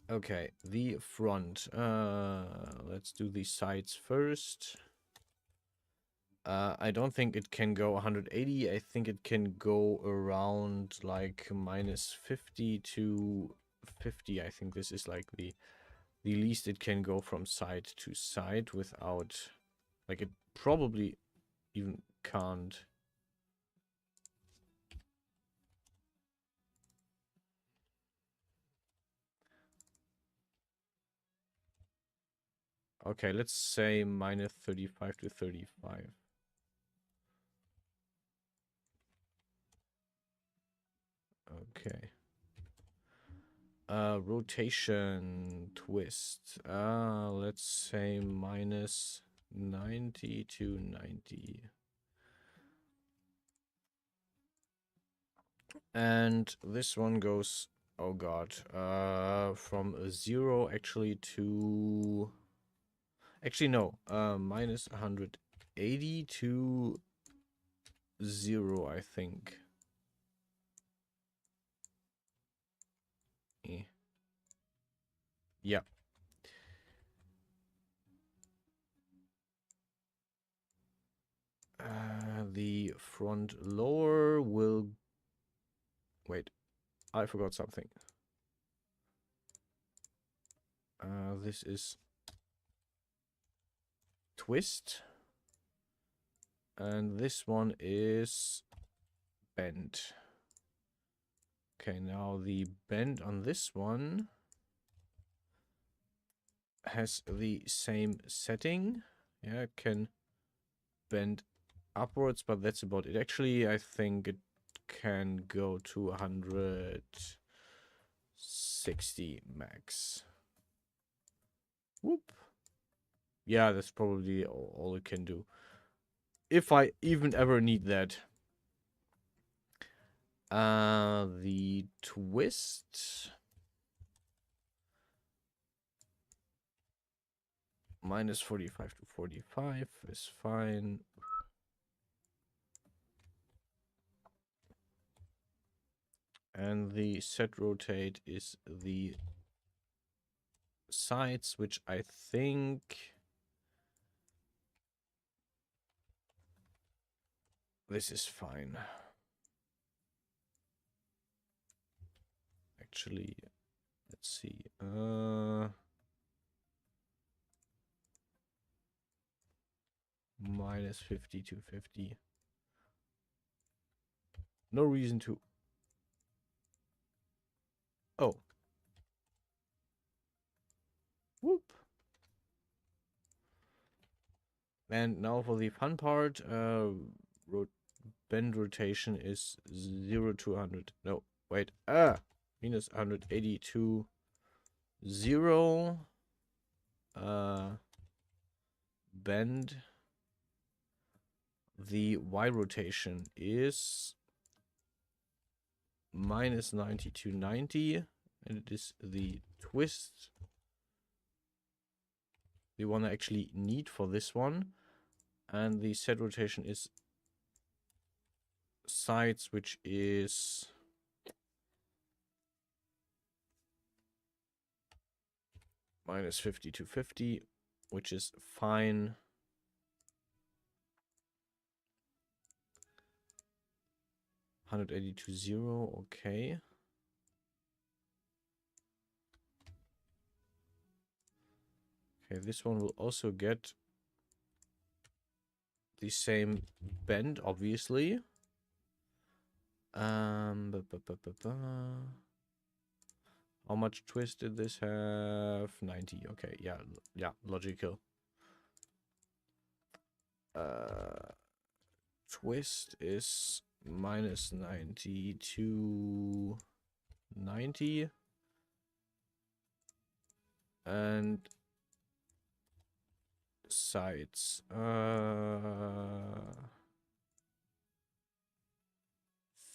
Okay, the front. Let's do the sides first. I don't think it can go 180. I think it can go around like minus 50 to 50. I think this is like the least it can go from side to side without, like, it probably even can't. Okay, let's say minus 35 to 35. Okay. Rotation twist. Let's say minus 90 to 90. And this one goes, oh god, from 0 actually to, actually no, minus 180 to 0, I think. Yeah. The front lower will... Wait, I forgot something. This is twist. And this one is bend. Okay, now the bend on this one has the same setting. Yeah, it can bend upwards, but that's about it. Actually, I think it can go to 160 max. Whoop. Yeah, that's probably all it can do. If I even ever need that. The twist. Minus 45 to 45 is fine. And the set rotate is the sides, which I think this is fine. Actually, let's see. Minus 50 to 50. No reason to. Oh. Whoop. And now for the fun part. bend rotation is 0 to 100. No, wait. Minus 180 to 0. Bend. The Y rotation is minus 90 to 90. And it is the twist. The one I actually need for this one. And the Z rotation is sides, which is minus 50 to 50, which is fine. 180 to 0, okay. Okay, this one will also get the same bend, obviously. How much twist did this have? 90. Okay, yeah, logical. Twist is minus 90 to 90. And sides.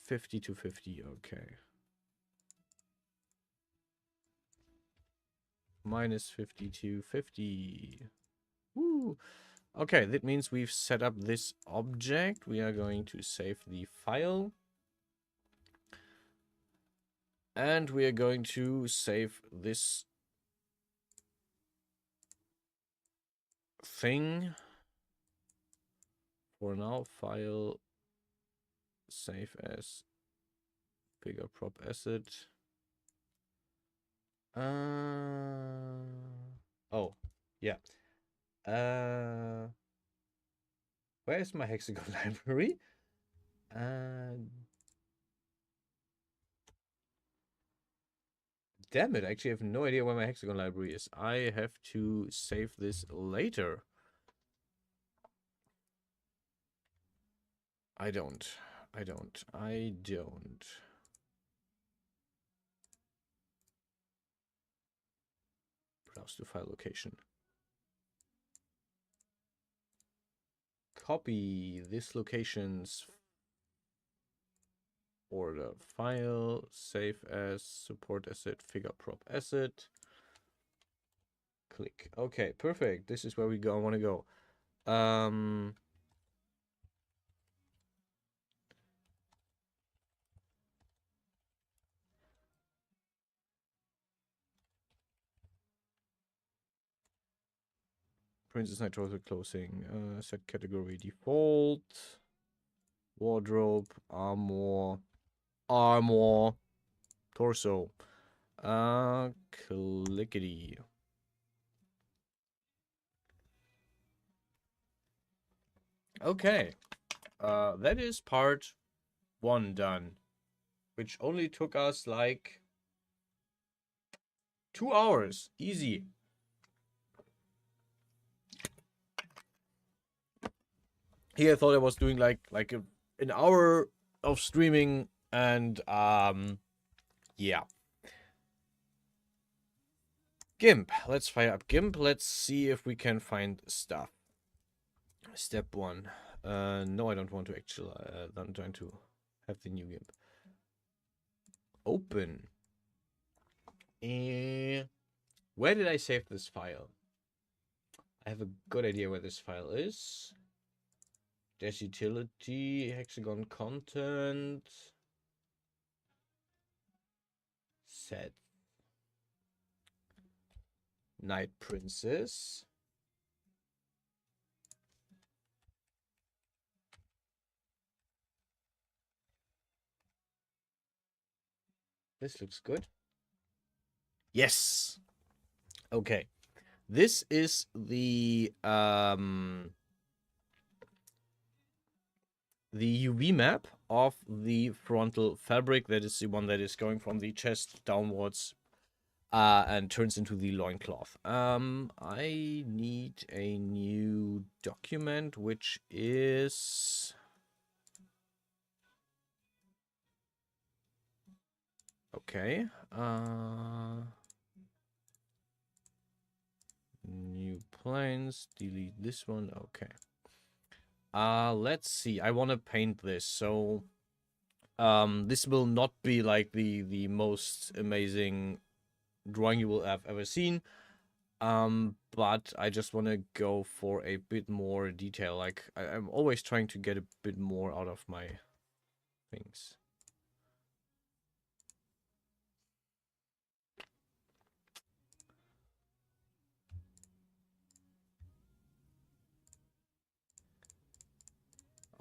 50 to 50, okay. Minus 50 to 50. Woo! Okay, that means we've set up this object. We are going to save the file. And we are going to save this thing. For now, file, save as figure prop asset. Oh, yeah. Where is my hexagon library? Damn it, I actually have no idea where my hexagon library is. I have to save this later. I don't. Browse to file location. Copy this location's order file, save as support asset, figure prop asset. Click. Okay, perfect. This is where we go. I want to go. Princess Nitrosa closing. Set category default. Wardrobe. Armor. Torso. Clickety. Okay. That is part 1 done. Which only took us like 2 hours. Easy. Here I thought I was doing like an hour of streaming, and yeah. GIMP. Let's fire up GIMP. Let's see if we can find stuff. Step 1. No, I don't want to actually. I'm trying to have the new GIMP. Open. Where did I save this file? I have a good idea where this file is. Dash utility, hexagon content, set, Night Princess. This looks good. Yes. Okay. This is the UV map of the frontal fabric. That is the one that is going from the chest downwards and turns into the loincloth. I need a new document, which is Okay. New planes. Delete this one. Okay. Let's see. I want to paint this. So, this will not be like the most amazing drawing you will have ever seen. But I just want to go for a bit more detail. Like, I'm always trying to get a bit more out of my things.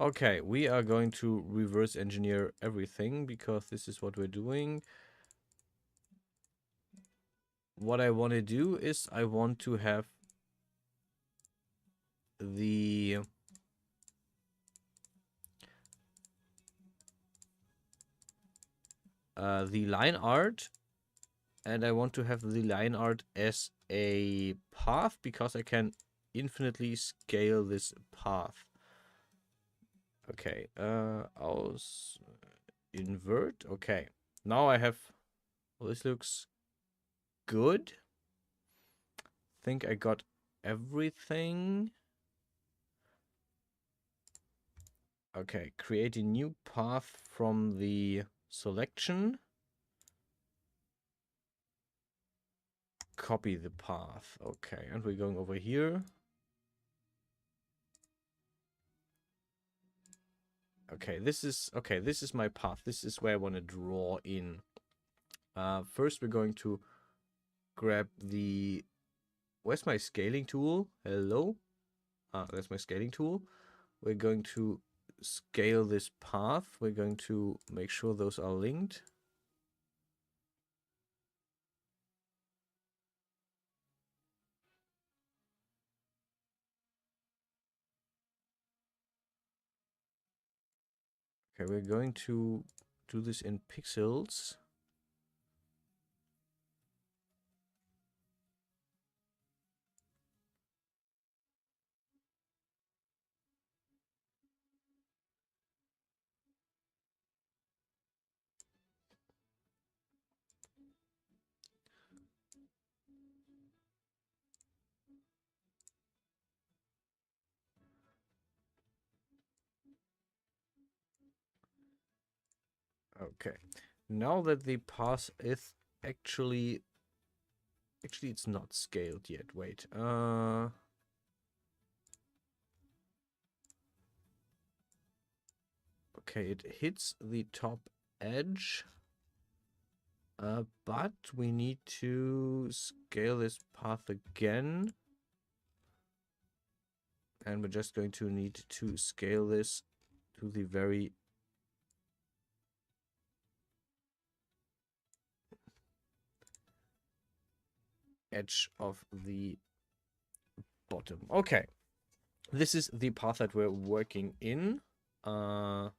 Okay, we are going to reverse engineer everything because this is what we're doing. What I want to do is I want to have the line art, and I want to have the line art as a path because I can infinitely scale this path. Okay, aus invert. Okay, now I have, well, this looks good. Think I got everything. Okay, create a new path from the selection. Copy the path. Okay, and we're going over here. Okay, this is my path. This is where I want to draw in. First we're going to grab the, where's my scaling tool? Hello? That's my scaling tool. We're going to scale this path. We're going to make sure those are linked. Okay, we're going to do this in pixels. Okay, now that the path is actually it's not scaled yet. Wait. Okay, it hits the top edge. But we need to scale this path again. And we're just going to need to scale this to the very edge of the bottom. Okay. This is the path that we're working in. New.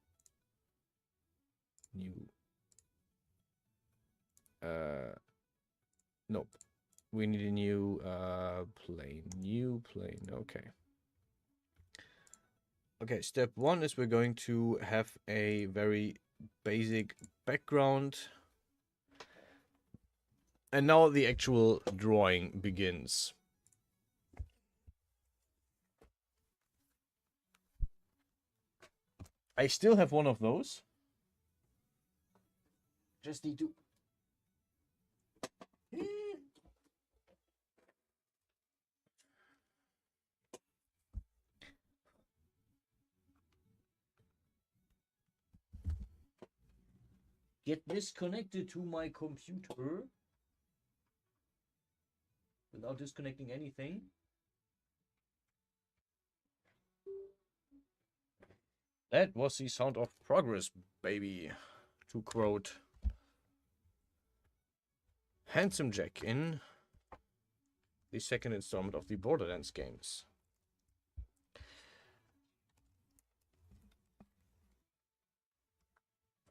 Nope. We need a new plane. New plane. Okay. Okay, step one is we're going to have a very basic background. And now the actual drawing begins. I still have one of those. Just need to... get this connected to my computer without disconnecting anything. That was the sound of progress, baby, to quote Handsome Jack in the second installment of the Borderlands games.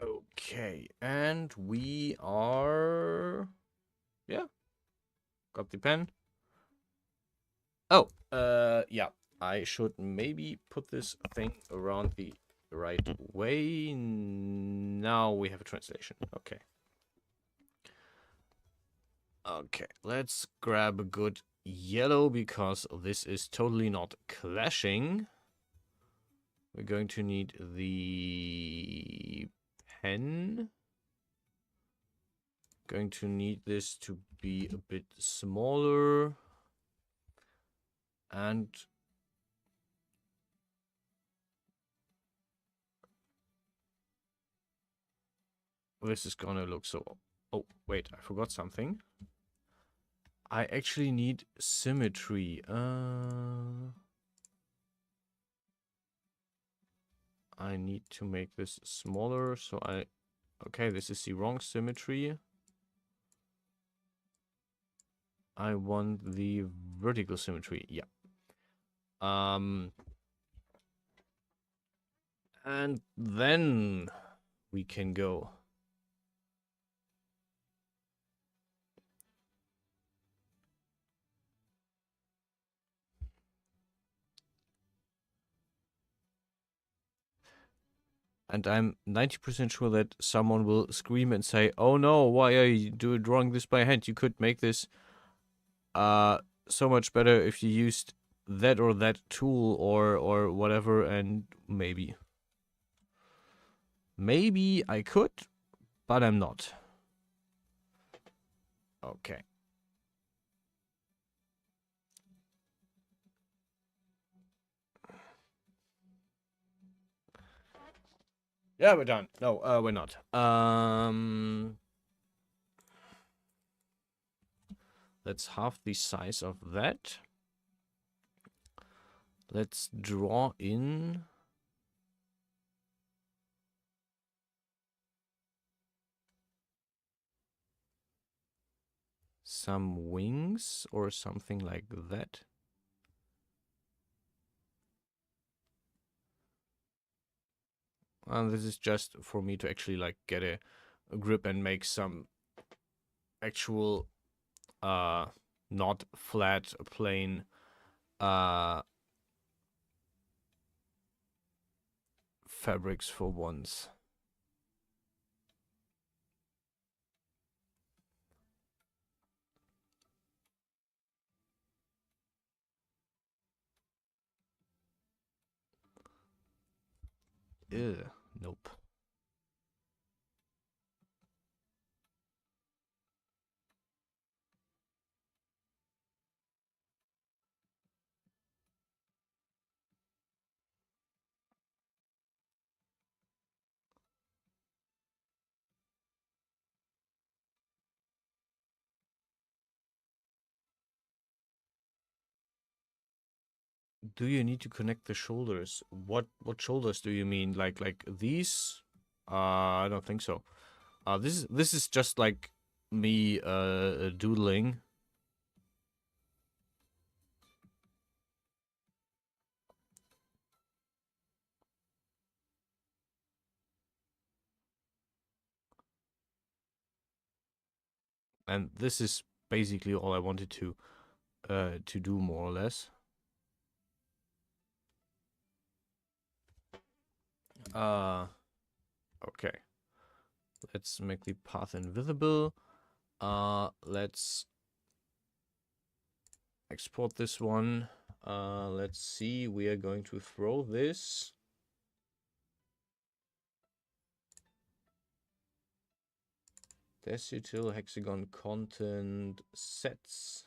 Okay, and we are... yeah. Got the pen. Oh, yeah. I should maybe put this thing around the right way. Now we have a translation. Okay. Okay, let's grab a good yellow because this is totally not clashing. We're going to need the pen. Going to need this to be a bit smaller. And this is gonna look so... Oh, wait, I forgot something. I actually need symmetry. I need to make this smaller, so I... Okay, this is the wrong symmetry. I want the vertical symmetry, yeah. And then we can go. And I'm 90% sure that someone will scream and say, "Oh no, why are you drawing this by hand? You could make this so much better if you used that or that tool or whatever." And maybe I could, but I'm not. Okay. Yeah, we're done. No, we're not. That's half the size of that. Let's draw in some wings or something like that. And this is just for me to actually like get a grip and make some actual not flat plain fabrics for once. Ew, nope. Do you need to connect the shoulders? What shoulders do you mean? Like these? I don't think so. This is just like me doodling. And this is basically all I wanted to do, more or less. Okay. Let's make the path invisible. Let's export this one. Let's see. We are going to throw this. Decitil hexagon content sets.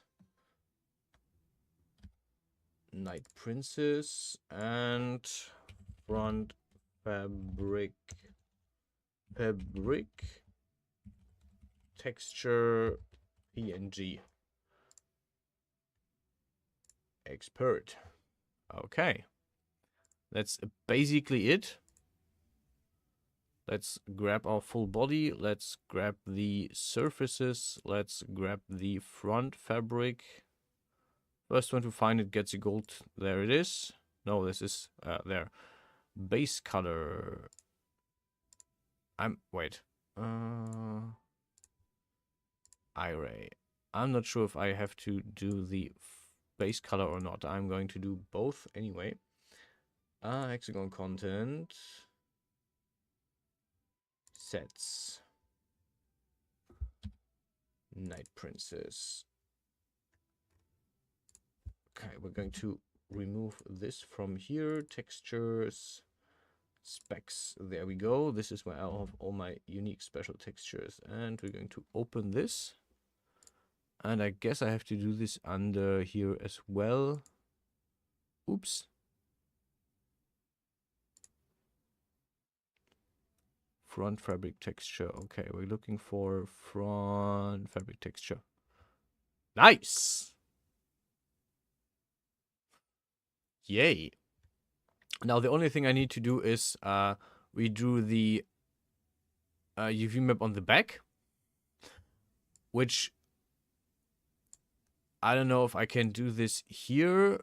Night Princess and front fabric texture PNG expert. Okay, that's basically it. Let's grab our full body. Let's grab the surfaces. Let's grab the front fabric. First one to find it gets a gold. There it is. No, this is there. Base color. Wait. Iray. I'm not sure if I have to do the base color or not. I'm going to do both anyway. Hexagon content. Sets. Night Princess. Okay, we're going to remove this from here. Textures, specs. There we go. This is where I have all my unique special textures. And we're going to open this. And I guess I have to do this under here as well. Oops. Front fabric texture. Okay, we're looking for front fabric texture. Nice! Yay. Now the only thing I need to do is redo the UV map on the back. Which I don't know if I can do this here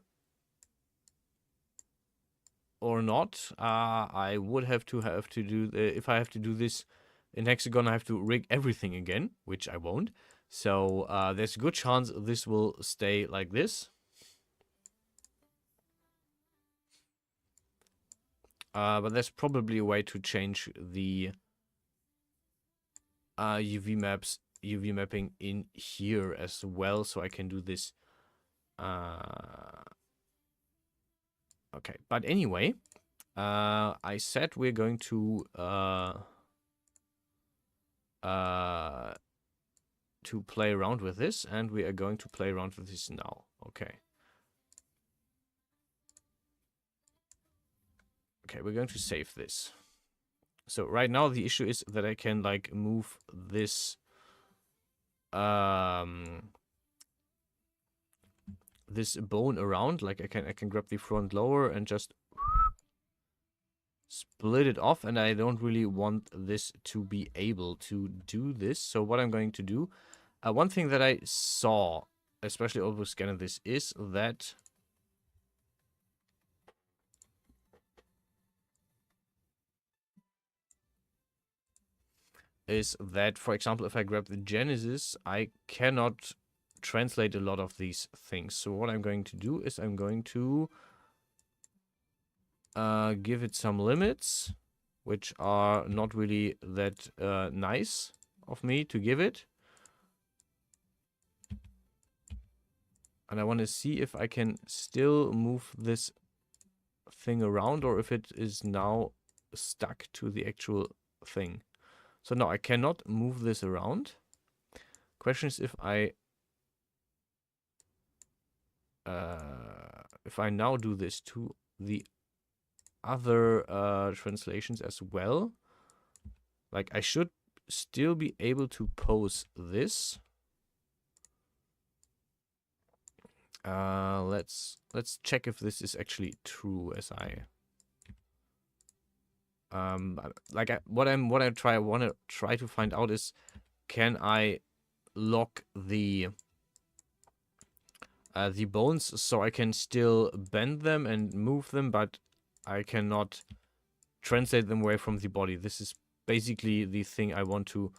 or not. I would have to do if I have to do this in hexagon, I have to rig everything again, which I won't. So there's a good chance this will stay like this. But there's probably a way to change the UV mapping in here as well, so I can do this. Okay, but anyway, I said we're going to play around with this, and we are going to play around with this now. Okay. Okay, we're going to save this. So right now the issue is that I can like move this this bone around. Like I can grab the front lower and just split it off, and I don't really want this to be able to do this. So what I'm going to do, one thing that I saw, especially over scanning this, is that for example, if I grab the Genesis, I cannot translate a lot of these things. So what I'm going to do is I'm going to give it some limits, which are not really that nice of me to give it. And I want to see if I can still move this thing around, or if it is now stuck to the actual thing. So no, I cannot move this around. Question is if I now do this to the other translations as well, like I should still be able to pose this. Let's check if this is actually true. As I what I want to try to find out is, can I lock the bones so I can still bend them and move them, but I cannot translate them away from the body. This is basically the thing I want to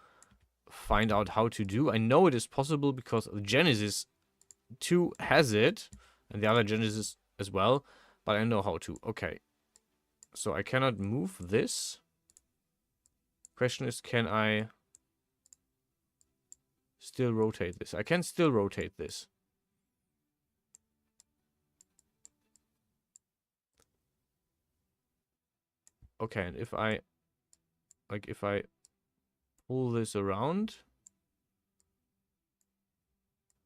find out how to do. I know it is possible because the Genesis 2 has it, and the other Genesis as well, but I know how to. Okay. So I cannot move this. Question is, can I still rotate this? I can still rotate this. Okay, and if I pull this around,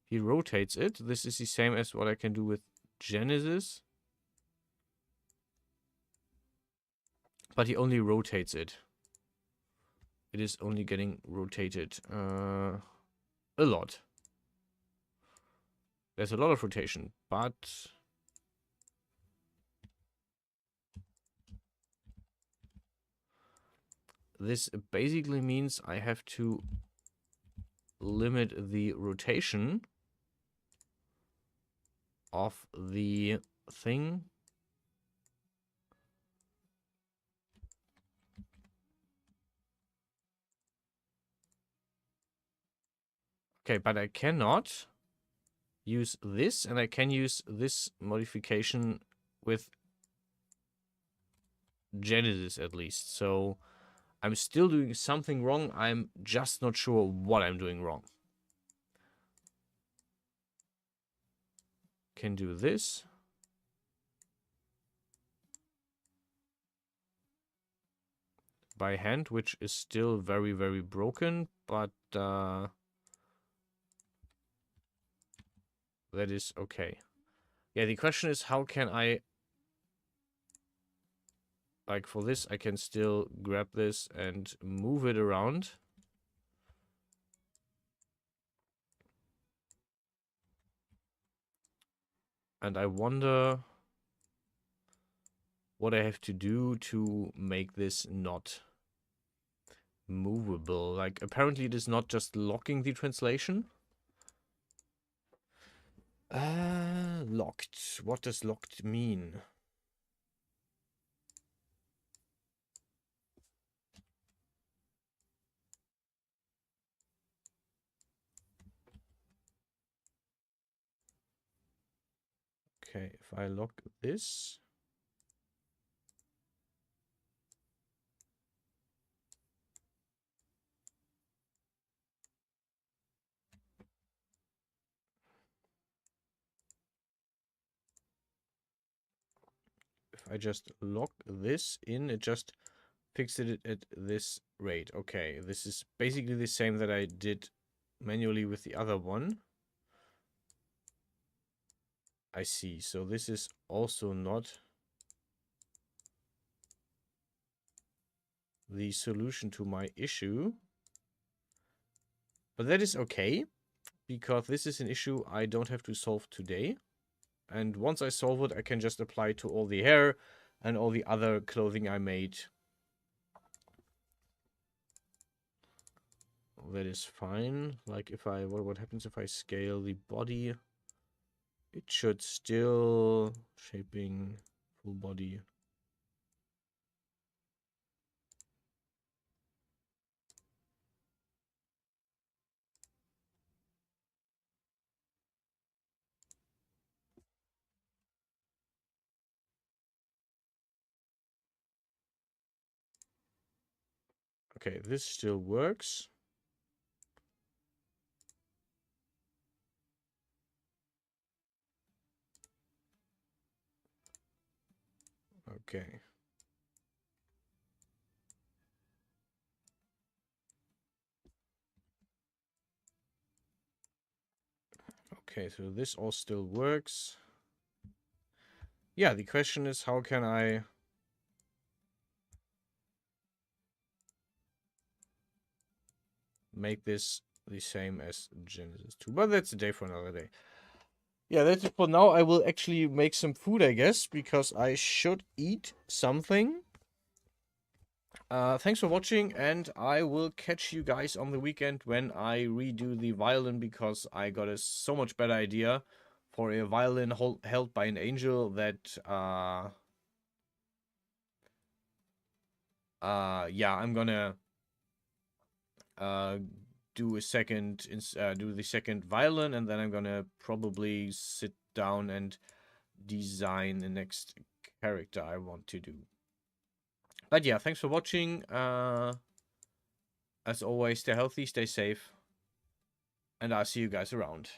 he rotates it. This is the same as what I can do with Genesis. But he only rotates it. It is only getting rotated a lot. There's a lot of rotation, but this basically means I have to limit the rotation of the thing. Okay, but I cannot use this, and I can use this modification with Genesis at least. So I'm still doing something wrong. I'm just not sure what I'm doing wrong. can do this. By hand, which is still very, very broken, but that is okay. Yeah, the question is, how can I... Like, for this, I can still grab this and move it around. And I wonder what I have to do to make this not movable. Like, apparently it is not just locking the translation. Locked. What does locked mean? Okay, if I lock this... If I just lock this in, it just fixed it at this rate. Okay, this is basically the same that I did manually with the other one. I see. So this is also not the solution to my issue. But that is okay, because this is an issue I don't have to solve today. And once I solve it, I can just apply it to all the hair and all the other clothing I made. That is fine. Like if I, what happens if I scale the body? It should still shaping full body. Okay, this still works. Okay. Okay, so this all still works. Yeah, the question is, how can I make this the same as Genesis 2? But that's a day for another day. Yeah, that's it for now. I will actually make some food, I guess, because I should eat something. Thanks for watching, and I will catch you guys on the weekend when I redo the violin, because I got a so much better idea for a violin held by an angel that, yeah, I'm gonna do the second violin, and then I'm gonna probably sit down and design the next character I want to do. But yeah, thanks for watching. As always, stay healthy, stay safe, and I'll see you guys around.